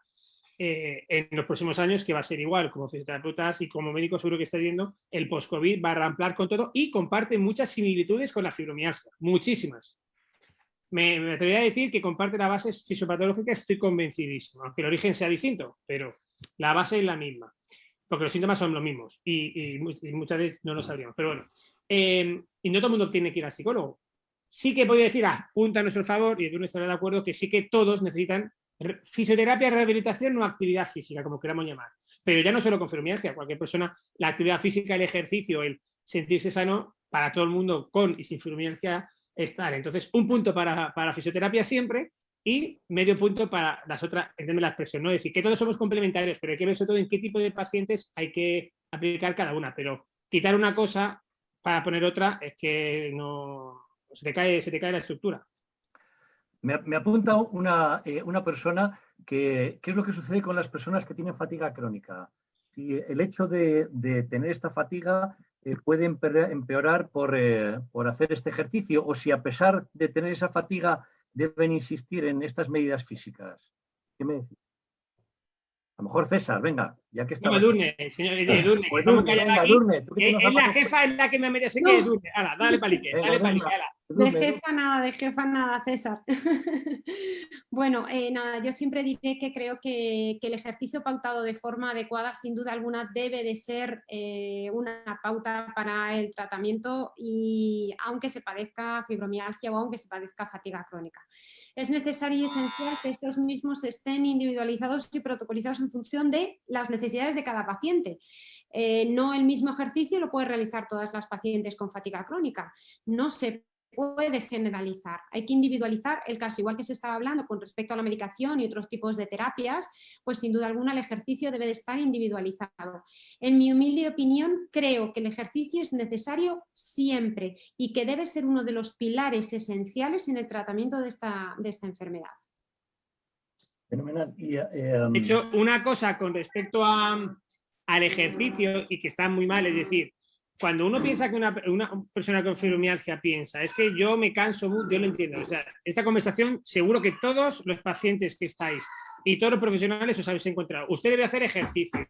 en los próximos años, que va a ser igual. Como fisioterapeutas y como médicos seguro que está viendo, el post-COVID va a ramplar con todo y comparte muchas similitudes con la fibromialgia, muchísimas. Me atrevería a decir que comparte la base fisiopatológica, estoy convencidísimo, aunque el origen sea distinto, pero la base es la misma, porque los síntomas son los mismos y muchas veces no lo sabríamos. Pero bueno, y no todo el mundo tiene que ir al psicólogo. Sí que voy a decir, punto a nuestro favor, y tú no estarás de acuerdo, que sí que todos necesitan fisioterapia, rehabilitación o actividad física, como queramos llamar. Pero ya no solo con fibromialgia, cualquier persona, la actividad física, el ejercicio, el sentirse sano, para todo el mundo con y sin fibromialgia estar. Entonces, un punto para fisioterapia siempre y medio punto para las otras, entiéndeme la expresión, ¿no? Es decir, que todos somos complementarios, pero hay que ver sobre todo en qué tipo de pacientes hay que aplicar cada una. Pero quitar una cosa para poner otra es que no se te cae la estructura. Me apunta una persona que qué es lo que sucede con las personas que tienen fatiga crónica. Si el hecho de tener esta fatiga puede empeorar por hacer este ejercicio, o si a pesar de tener esa fatiga deben insistir en estas medidas físicas. ¿Qué me decís? A lo mejor César, venga, ya que está. Edurne, señor Edurne, Pues vamos a callar aquí. Edurne, Es la jefa en la que me ha metido, así que Edurne, ala, dale palique, dale palique, ala. De jefa nada, César. Bueno, nada, yo siempre diré que creo que el ejercicio pautado de forma adecuada, sin duda alguna, debe de ser una pauta para el tratamiento, y aunque se padezca fibromialgia o aunque se padezca fatiga crónica. Es necesario y esencial que estos mismos estén individualizados y protocolizados en función de las necesidades de cada paciente. No el mismo ejercicio lo puede realizar todas las pacientes con fatiga crónica. No se puede generalizar, hay que individualizar el caso, igual que se estaba hablando con respecto a la medicación y otros tipos de terapias, pues sin duda alguna el ejercicio debe de estar individualizado. En mi humilde opinión, creo que el ejercicio es necesario siempre y que debe ser uno de los pilares esenciales en el tratamiento de esta enfermedad. Fenomenal. De hecho, una cosa con respecto al ejercicio, y que está muy mal, es decir, cuando uno piensa que una persona con fibromialgia piensa, es que yo me canso mucho, yo lo entiendo. O sea, esta conversación seguro que todos los pacientes que estáis y todos los profesionales os habéis encontrado. Usted debe hacer ejercicio.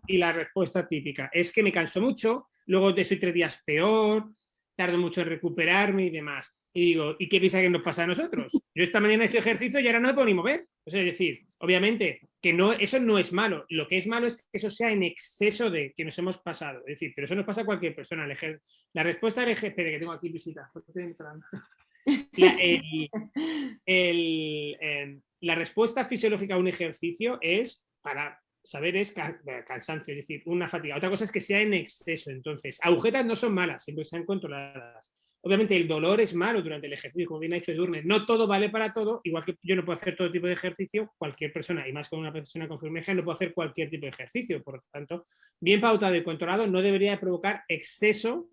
Y la respuesta típica es que me canso mucho, luego estoy 3 días peor, tardo mucho en recuperarme y demás. Y digo, ¿y qué piensa que nos pasa a nosotros? Yo esta mañana he hecho ejercicio y ahora no me puedo ni mover. O sea, es decir, obviamente, que no, eso no es malo. Lo que es malo es que eso sea en exceso de que nos hemos pasado. Es decir, pero eso nos pasa a cualquier persona. La respuesta del ejercicio... Espera, que tengo aquí visita. La respuesta fisiológica a un ejercicio es para saber es cansancio, es decir, una fatiga. Otra cosa es que sea en exceso. Entonces, agujetas no son malas, siempre sean controladas. Obviamente el dolor es malo durante el ejercicio, como bien ha dicho Edurne. No todo vale para todo, igual que yo no puedo hacer todo tipo de ejercicio, cualquier persona, y más con una persona con fibromialgia, no puede hacer cualquier tipo de ejercicio. Por lo tanto, bien pautado y controlado no debería provocar exceso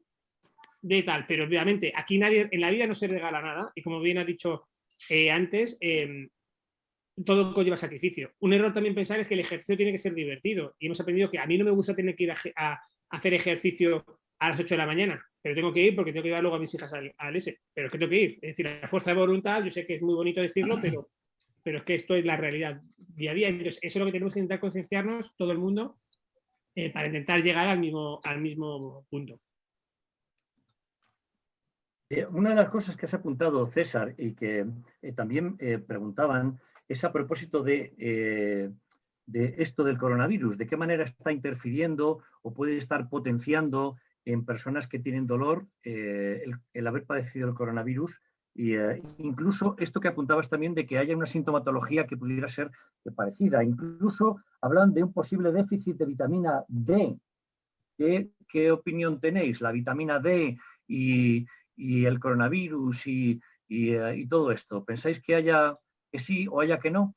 de tal. Pero obviamente aquí nadie, en la vida no se regala nada, y como bien ha dicho antes, todo conlleva sacrificio. Un error también pensar es que el ejercicio tiene que ser divertido, y hemos aprendido que a mí no me gusta tener que ir a hacer ejercicio a las 8 de la mañana, pero tengo que ir porque tengo que llevar luego a mis hijas al S, pero es que tengo que ir. Es decir, la fuerza de voluntad, yo sé que es muy bonito decirlo, pero es que esto es la realidad día a día. Entonces, eso es lo que tenemos que intentar concienciarnos todo el mundo para intentar llegar al mismo punto. Una de las cosas que has apuntado, César, y que también preguntaban, es a propósito de esto del coronavirus, de qué manera está interfiriendo o puede estar potenciando en personas que tienen dolor el haber padecido el coronavirus, e incluso esto que apuntabas también de que haya una sintomatología que pudiera ser parecida. Incluso hablan de un posible déficit de vitamina D. ¿Qué opinión tenéis? La vitamina D y el coronavirus y todo esto. ¿Pensáis que haya que sí o haya que no?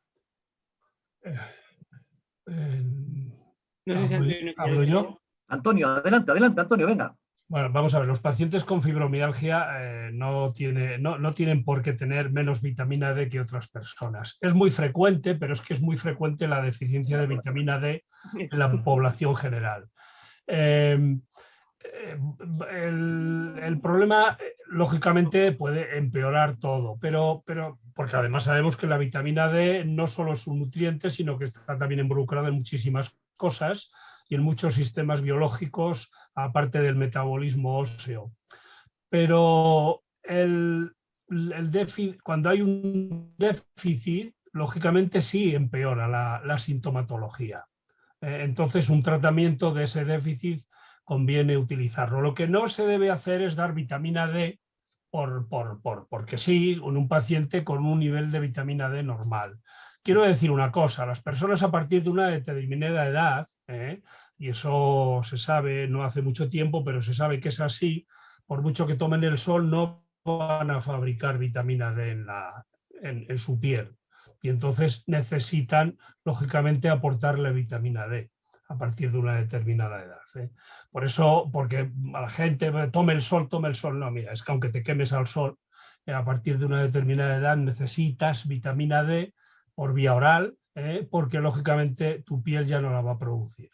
No sé si Antonio, ¿Hablo yo? Antonio, adelante, Antonio, venga. Bueno, vamos a ver, los pacientes con fibromialgia no tienen por qué tener menos vitamina D que otras personas. Es muy frecuente, pero es que es muy frecuente la deficiencia de vitamina D en la población general. El problema, lógicamente, puede empeorar todo, pero porque además sabemos que la vitamina D no solo es un nutriente, sino que está también involucrada en muchísimas cosas y en muchos sistemas biológicos, aparte del metabolismo óseo. Pero cuando hay un déficit, lógicamente sí empeora la sintomatología. Entonces, un tratamiento de ese déficit conviene utilizarlo. Lo que no se debe hacer es dar vitamina D porque sí, en un paciente con un nivel de vitamina D normal. Quiero decir una cosa, las personas a partir de una determinada edad, y eso se sabe no hace mucho tiempo, pero se sabe que es así, por mucho que tomen el sol no van a fabricar vitamina D en su piel. Y entonces necesitan, lógicamente, aportarle vitamina D a partir de una determinada edad. Por eso, porque a la gente, tome el sol, no, mira, es que aunque te quemes al sol, a partir de una determinada edad necesitas vitamina D por vía oral, porque lógicamente tu piel ya no la va a producir.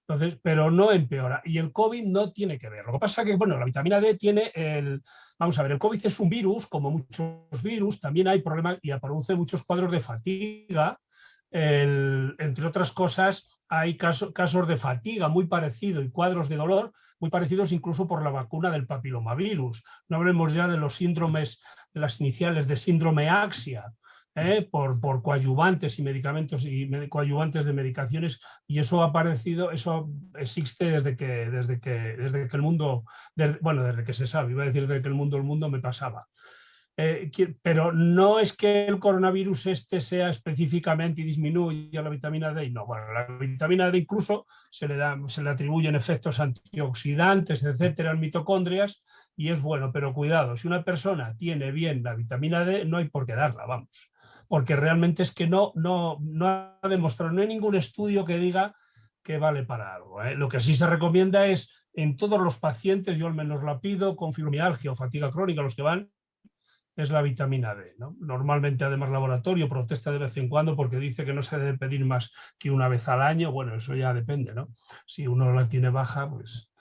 Entonces, pero no empeora. Y el COVID no tiene que ver. Lo que pasa es que, bueno, la vitamina D tiene vamos a ver, el COVID es un virus, como muchos virus, también hay problemas y produce muchos cuadros de fatiga, entre otras cosas, hay casos de fatiga muy parecido y cuadros de dolor muy parecidos incluso por la vacuna del papilomavirus. No hablemos ya de los síndromes, de las iniciales de síndrome axia, por coadyuvantes y medicamentos y coadyuvantes de medicaciones, y eso ha aparecido, eso existe desde que el mundo, desde que se sabe, iba a decir desde que el mundo me pasaba. Pero no es que el coronavirus sea específicamente y disminuya la vitamina D, no, bueno, la vitamina D incluso se le atribuyen efectos antioxidantes, etcétera, en mitocondrias, y es bueno, pero cuidado, si una persona tiene bien la vitamina D, no hay por qué darla, vamos, porque realmente es que no ha demostrado, no hay ningún estudio que diga que vale para algo. Lo que sí se recomienda es, en todos los pacientes, yo al menos la pido, con fibromialgia o fatiga crónica, los que van, es la vitamina D, ¿no? Normalmente, además, laboratorio protesta de vez en cuando porque dice que no se debe pedir más que una vez al año. Bueno, eso ya depende, ¿no? Si uno la tiene baja, pues...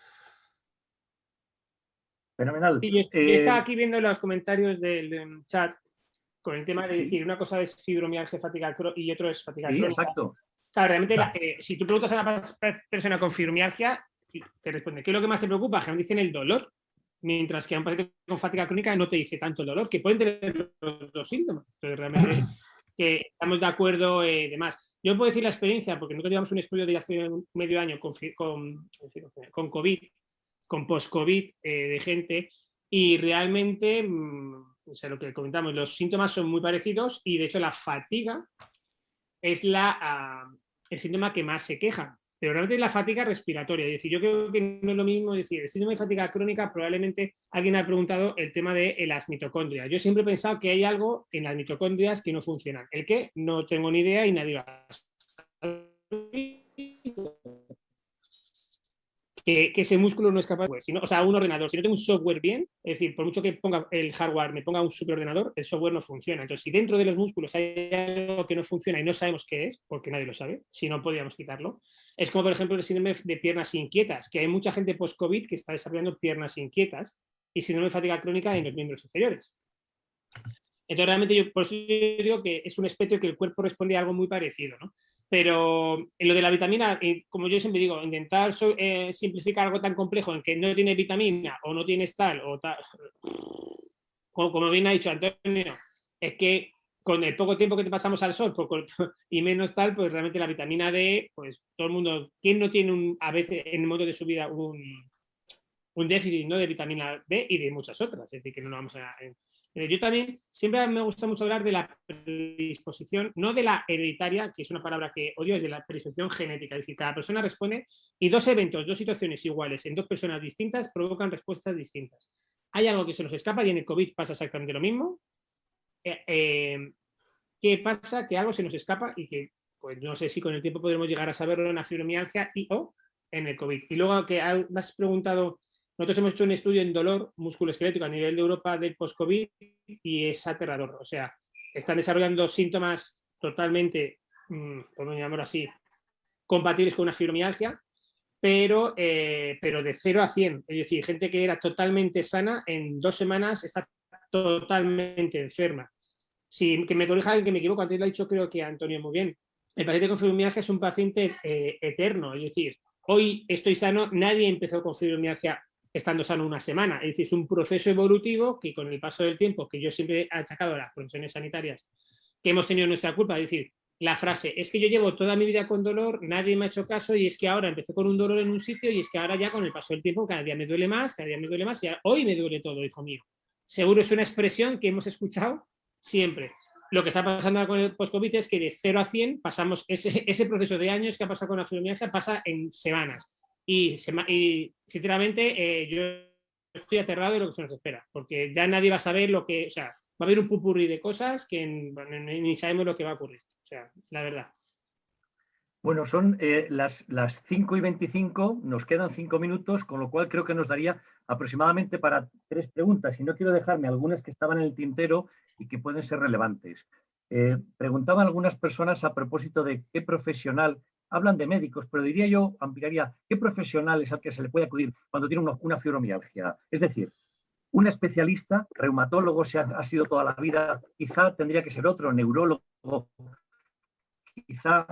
Fenomenal. Sí, yo estaba aquí viendo los comentarios del chat con el tema de decir, una cosa es fibromialgia fatiga y otro es fatiga crónica. Exacto. Claro, realmente, si tú preguntas a una persona con fibromialgia, te responde, ¿qué es lo que más te preocupa? Que dicen el dolor. Mientras que a un paciente con fatiga crónica no te dice tanto el dolor, que pueden tener los síntomas. Entonces, realmente que estamos de acuerdo, demás. Yo puedo decir la experiencia, porque nosotros llevamos un estudio de hace medio año con COVID, con post-COVID de gente, y realmente, o sea, lo que comentamos, los síntomas son muy parecidos y de hecho la fatiga es el síntoma que más se queja. Pero realmente es la fatiga respiratoria. Es decir, yo creo que no es lo mismo decir, el síndrome de fatiga crónica, probablemente alguien ha preguntado el tema de las mitocondrias. Yo siempre he pensado que hay algo en las mitocondrias que no funcionan. ¿El qué? No tengo ni idea y nadie lo ha sabido. Que ese músculo no es capaz, pues, o sea, un ordenador, si no tengo un software bien, es decir, por mucho que ponga el hardware, me ponga un superordenador, el software no funciona. Entonces, si dentro de los músculos hay algo que no funciona y no sabemos qué es, porque nadie lo sabe, si no podríamos quitarlo, es como, por ejemplo, el síndrome de piernas inquietas, que hay mucha gente post-COVID que está desarrollando piernas inquietas y síndrome de fatiga crónica en los miembros inferiores. Entonces, realmente yo por eso yo digo que es un espectro que el cuerpo responde a algo muy parecido, ¿no? Pero en lo de la vitamina, como yo siempre digo, intentar simplificar algo tan complejo en que no tiene vitamina o no tienes tal, o tal, como bien ha dicho Antonio, es que con el poco tiempo que te pasamos al sol y menos tal, pues realmente la vitamina D, pues todo el mundo, ¿quién no tiene a veces en el momento de su vida un déficit, ¿no?, de vitamina D y de muchas otras? Es decir, que no lo vamos a... Yo también siempre me gusta mucho hablar de la predisposición, no de la hereditaria, que es una palabra que odio, es de la predisposición genética. Es decir, cada persona responde y dos eventos, dos situaciones iguales en dos personas distintas provocan respuestas distintas. Hay algo que se nos escapa y en el COVID pasa exactamente lo mismo. ¿Qué pasa? Que algo se nos escapa y que, pues no sé si con el tiempo podremos llegar a saberlo en la fibromialgia o en el COVID. Y luego que me has preguntado... Nosotros hemos hecho un estudio en dolor musculoesquelético a nivel de Europa del post-COVID y es aterrador. O sea, están desarrollando síntomas totalmente, podemos llamarlo así, compatibles con una fibromialgia, pero de 0 a 100. Es decir, gente que era totalmente sana, en 2 semanas está totalmente enferma. Si que me corrija alguien que me equivoco, antes lo ha dicho creo que Antonio muy bien. El paciente con fibromialgia es un paciente eterno. Es decir, hoy estoy sano, nadie empezó con fibromialgia estando sano una semana. Es decir, es un proceso evolutivo que con el paso del tiempo, que yo siempre he achacado a las profesiones sanitarias, que hemos tenido nuestra culpa, es decir, la frase, es que yo llevo toda mi vida con dolor, nadie me ha hecho caso y es que ahora empecé con un dolor en un sitio y es que ahora ya con el paso del tiempo cada día me duele más y hoy me duele todo, hijo mío. Seguro es una expresión que hemos escuchado siempre. Lo que está pasando con el post-COVID es que de 0 a 100 pasamos ese proceso de años que ha pasado con la fibromialgia pasa en semanas. Y sinceramente yo estoy aterrado de lo que se nos espera, porque ya nadie va a saber lo que, o sea, va a haber un pupurrí de cosas que ni sabemos lo que va a ocurrir, o sea, la verdad. Bueno, son las 5:25, nos quedan 5 minutos, con lo cual creo que nos daría aproximadamente para 3 preguntas, y no quiero dejarme algunas que estaban en el tintero y que pueden ser relevantes. Preguntaban algunas personas a propósito de qué profesional, hablan de médicos, pero diría yo, ampliaría, ¿qué profesional es al que se le puede acudir cuando tiene una fibromialgia? Es decir, un especialista, reumatólogo si ha sido toda la vida, quizá tendría que ser otro, neurólogo, quizá,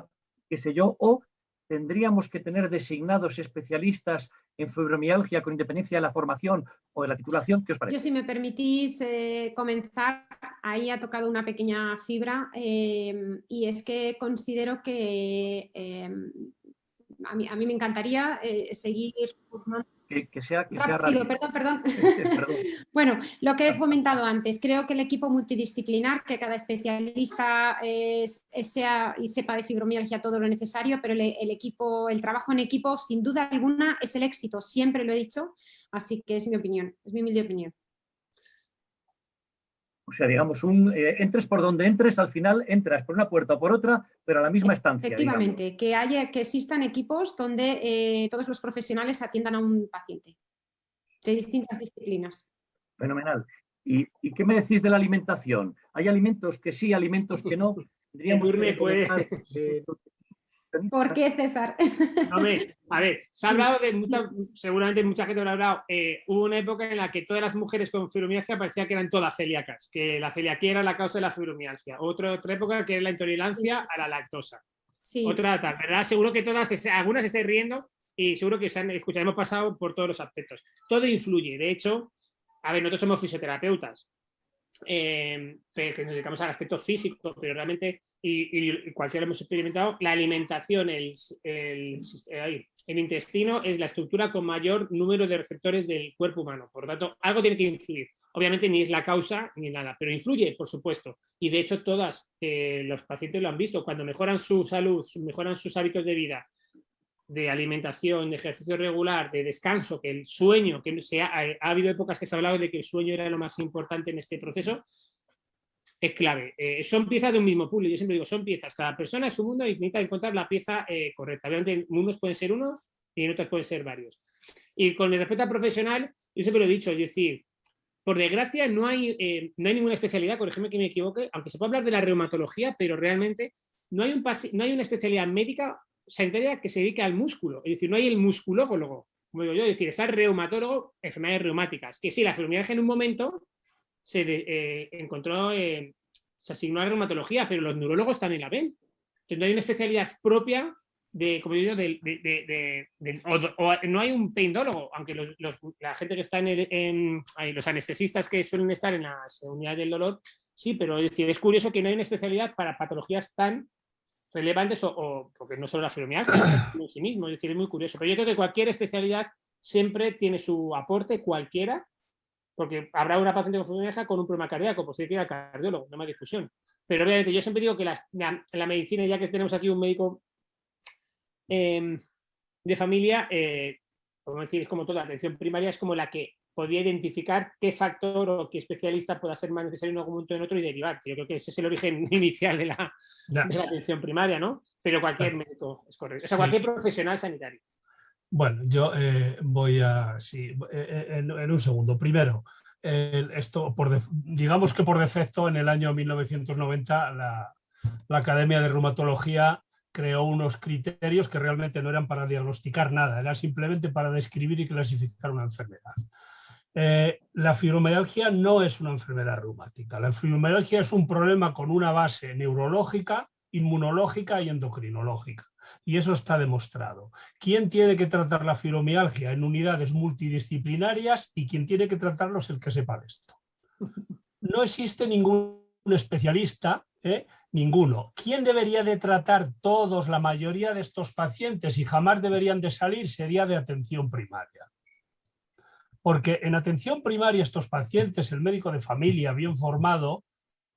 qué sé yo, o ¿tendríamos que tener designados especialistas en fibromialgia con independencia de la formación o de la titulación? ¿Qué os parece? Yo, si me permitís comenzar, ahí ha tocado una pequeña fibra y es que considero que a mí me encantaría seguir formando. Que sea Rápido, rápido. perdón. Perdón. Bueno, lo que he fomentado antes, creo que el equipo multidisciplinar, que cada especialista sea y sepa de fibromialgia todo lo necesario, pero el trabajo en equipo, sin duda alguna, es el éxito, siempre lo he dicho, así que es mi opinión, es mi humilde opinión. O sea, digamos, entres por donde entres, al final entras por una puerta o por otra, pero a la misma estancia. Efectivamente, que existan equipos donde todos los profesionales atiendan a un paciente de distintas disciplinas. Fenomenal. ¿Y qué me decís de la alimentación? ¿Hay alimentos que sí, alimentos que no? ¿Por qué, César? Hombre, a ver, se ha hablado seguramente mucha gente habrá hablado, hubo una época en la que todas las mujeres con fibromialgia parecía que eran todas celíacas, que la celiaquía era la causa de la fibromialgia. Otra época que era la intolerancia a la lactosa. Sí. Otra tal, ¿verdad? Seguro que algunas se están riendo y seguro que hemos pasado por todos los aspectos. Todo influye. De hecho, a ver, nosotros somos fisioterapeutas, pero que nos dedicamos al aspecto físico, pero realmente, y cualquiera hemos experimentado, la alimentación, el intestino es la estructura con mayor número de receptores del cuerpo humano. Por lo tanto, algo tiene que influir. Obviamente ni es la causa ni nada, pero influye, por supuesto. Y de hecho, todas los pacientes lo han visto. Cuando mejoran su salud, mejoran sus hábitos de vida, de alimentación, de ejercicio regular, de descanso, que el sueño, que ha habido épocas que se ha hablado de que el sueño era lo más importante en este proceso, es clave. Son piezas de un mismo puzzle, yo siempre digo, son piezas. Cada persona es su mundo y necesita encontrar la pieza correcta. Obviamente, en mundos pueden ser unos y en otros pueden ser varios. Y con el respecto al profesional, yo siempre lo he dicho, es decir, por desgracia no hay ninguna especialidad, corrígeme que me equivoque, aunque se puede hablar de la reumatología, pero realmente no hay una especialidad médica sanitaria que se dedica al músculo, es decir, no hay el musculólogo, como digo yo, es decir, está el reumatólogo, enfermedades reumáticas, que sí, la fibromialgia en un momento se asignó a la reumatología, pero los neurólogos también la ven. Entonces no hay una especialidad propia como digo, no hay un peindólogo, aunque la gente que está los anestesistas que suelen estar en las unidades del dolor, sí, pero es decir, es curioso que no hay una especialidad para patologías tan relevantes porque no solo la fibromialgia en sí mismo, es decir, es muy curioso. Pero yo creo que cualquier especialidad siempre tiene su aporte, cualquiera, porque habrá una paciente con fibromialgia con un problema cardíaco, pues tiene que ir al cardiólogo, no hay más discusión. Pero obviamente yo siempre digo que la medicina, ya que tenemos aquí un médico de familia, como decir, es como toda atención primaria, es como la que podría identificar qué factor o qué especialista pueda ser más necesario en algún momento o en otro y derivar. Yo creo que ese es el origen inicial de la atención primaria, ¿no? Pero cualquier médico es correcto. O sea, cualquier profesional sanitario. Bueno, yo voy a... Sí, en un segundo. Primero, esto, digamos que por defecto, en el año 1990, la Academia de Reumatología creó unos criterios que realmente no eran para diagnosticar nada, era simplemente para describir y clasificar una enfermedad. La fibromialgia no es una enfermedad reumática. La fibromialgia es un problema con una base neurológica, inmunológica y endocrinológica. Y eso está demostrado. ¿Quién tiene que tratar la fibromialgia? En unidades multidisciplinarias, y quien tiene que tratarlo es el que sepa de esto. No existe ningún especialista, ninguno. ¿Quién debería de tratar todos, la mayoría de estos pacientes y jamás deberían de salir? Sería de atención primaria. Porque en atención primaria estos pacientes, el médico de familia bien formado,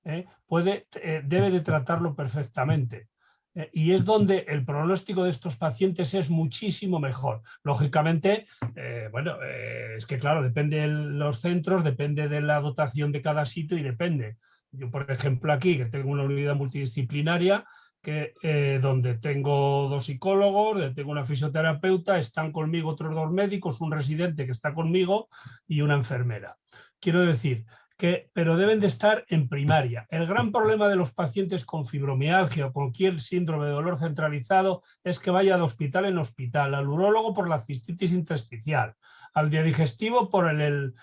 debe de tratarlo perfectamente. Y es donde el pronóstico de estos pacientes es muchísimo mejor. Lógicamente, es que claro, depende de los centros, depende de la dotación de cada sitio y depende. Yo, por ejemplo, aquí, que tengo una unidad multidisciplinaria, donde tengo 2 psicólogos, donde tengo una fisioterapeuta, están conmigo otros 2 médicos, un residente que está conmigo y una enfermera. Quiero decir pero deben de estar en primaria. El gran problema de los pacientes con fibromialgia o cualquier síndrome de dolor centralizado es que vaya de hospital en hospital, al urólogo por la cistitis intersticial, al digestivo por el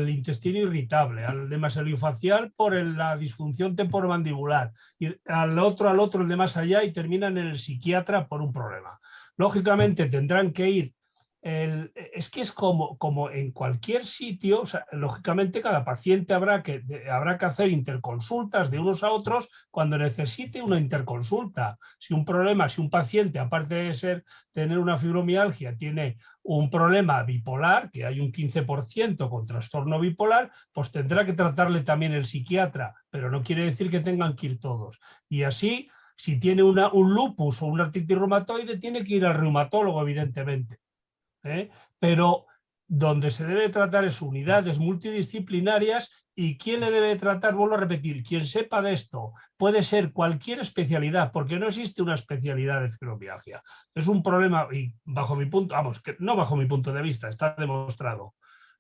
intestino irritable, al de maseliofacial por la disfunción temporomandibular, y al otro el de más allá, y terminan en el psiquiatra por un problema. Lógicamente tendrán que ir. Es que es como en cualquier sitio, o sea, lógicamente cada paciente habrá que hacer interconsultas de unos a otros cuando necesite una interconsulta. Si un paciente, aparte de tener una fibromialgia, tiene un problema bipolar, que hay un 15% con trastorno bipolar, pues tendrá que tratarle también el psiquiatra, pero no quiere decir que tengan que ir todos. Y así, si tiene un lupus o una artritis reumatoide, tiene que ir al reumatólogo, evidentemente. Pero donde se debe tratar es unidades multidisciplinarias. ¿Y quién le debe tratar? Vuelvo a repetir, quien sepa de esto. Puede ser cualquier especialidad, porque no existe una especialidad de fibromialgia. Es un problema, y bajo mi punto, no bajo mi punto de vista, está demostrado,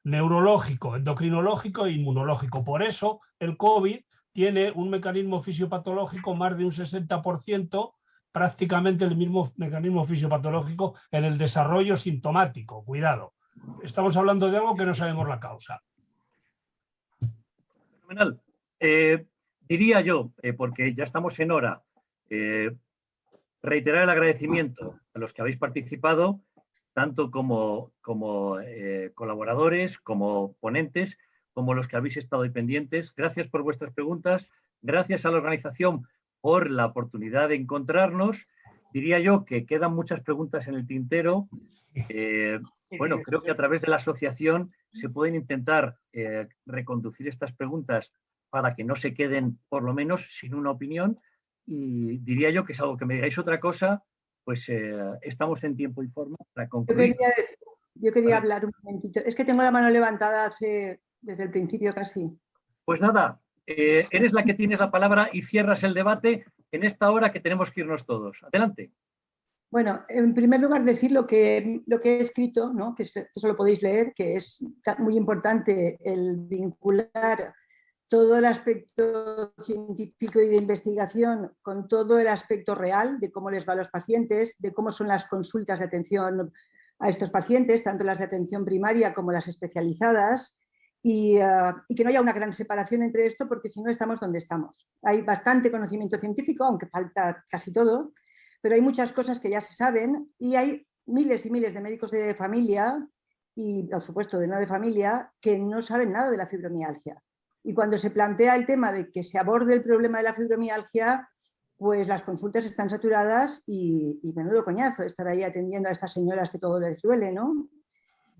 neurológico, endocrinológico e inmunológico. Por eso el COVID tiene un mecanismo fisiopatológico más de un 60%, prácticamente el mismo mecanismo fisiopatológico en el desarrollo sintomático. Cuidado, estamos hablando de algo que no sabemos la causa. Fenomenal. Diría yo, porque ya estamos en hora, reiterar el agradecimiento a los que habéis participado, tanto como colaboradores, como ponentes, como los que habéis estado ahí pendientes. Gracias por vuestras preguntas, gracias a la organización por la oportunidad de encontrarnos. Diría yo que quedan muchas preguntas en el tintero. Bueno, creo que a través de la asociación se pueden intentar reconducir estas preguntas para que no se queden, por lo menos, sin una opinión. Y diría yo que es algo que me digáis otra cosa, pues estamos en tiempo y forma para concluir. Yo quería hablar un momentito. Es que tengo la mano levantada desde el principio casi. Pues nada, eres la que tienes la palabra y cierras el debate en esta hora que tenemos que irnos todos. Adelante. Bueno, en primer lugar decir lo que he escrito, ¿no? Que eso lo podéis leer, que es muy importante el vincular todo el aspecto científico y de investigación con todo el aspecto real de cómo les va a los pacientes, de cómo son las consultas de atención a estos pacientes, tanto las de atención primaria como las especializadas, y que no haya una gran separación entre esto, porque si no estamos donde estamos. Hay bastante conocimiento científico, aunque falta casi todo, pero hay muchas cosas que ya se saben y hay miles y miles de médicos de familia y, por supuesto, de no de familia, que no saben nada de la fibromialgia. Y cuando se plantea el tema de que se aborde el problema de la fibromialgia, pues las consultas están saturadas y menudo coñazo estar ahí atendiendo a estas señoras que todo les duele, ¿no?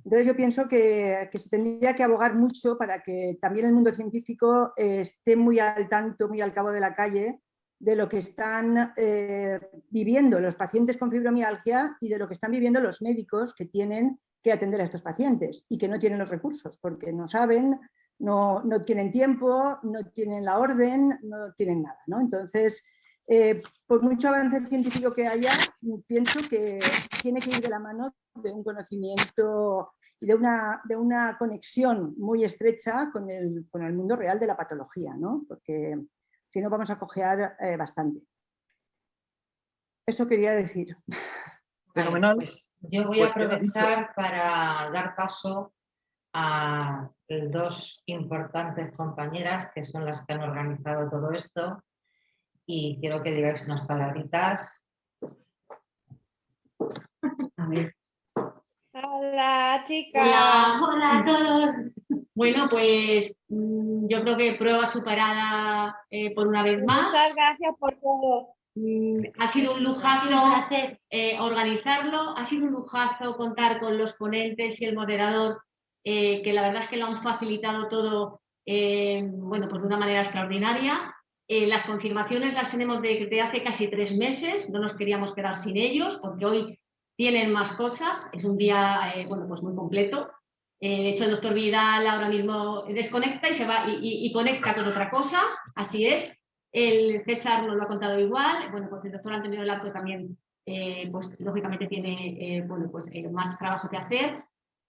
Entonces yo pienso que se tendría que abogar mucho para que también el mundo científico esté muy al tanto, muy al cabo de la calle, de lo que están viviendo los pacientes con fibromialgia y de lo que están viviendo los médicos que tienen que atender a estos pacientes y que no tienen los recursos porque no saben, no tienen tiempo, no tienen la orden, no tienen nada, ¿no? Entonces, por mucho avance científico que haya, pienso que tiene que ir de la mano de un conocimiento y de una conexión muy estrecha con el mundo real de la patología, ¿no? Porque si no vamos a cojear bastante. Eso quería decir. Fenomenal. Pues yo voy a aprovechar para dar paso a dos importantes compañeras que son las que han organizado todo esto y quiero que digáis unas palabritas. A ver. Hola, chicas. Hola a todos. Bueno, pues yo creo que prueba superada por una vez más. Muchas gracias por todo. Ha sido un lujazo organizarlo, ha sido un lujazo contar con los ponentes y el moderador, que la verdad es que lo han facilitado todo bueno, pues de una manera extraordinaria. Las confirmaciones las tenemos de hace casi 3 meses, no nos queríamos quedar sin ellos porque hoy tienen más cosas, es un día bueno, pues muy completo. De hecho, el doctor Vidal ahora mismo desconecta y se va y conecta con otra cosa, así es. El César nos lo ha contado igual. Bueno, pues el doctor Antonio Larco también, pues lógicamente tiene bueno, pues, más trabajo que hacer.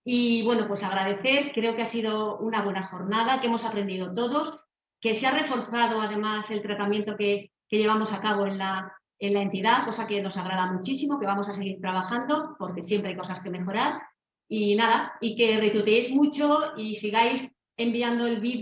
Y bueno, pues agradecer, creo que ha sido una buena jornada, que hemos aprendido todos, que se ha reforzado además el tratamiento que llevamos a cabo en la entidad, cosa que nos agrada muchísimo, que vamos a seguir trabajando porque siempre hay cosas que mejorar. Y nada, y que retuiteéis mucho y sigáis enviando el vídeo.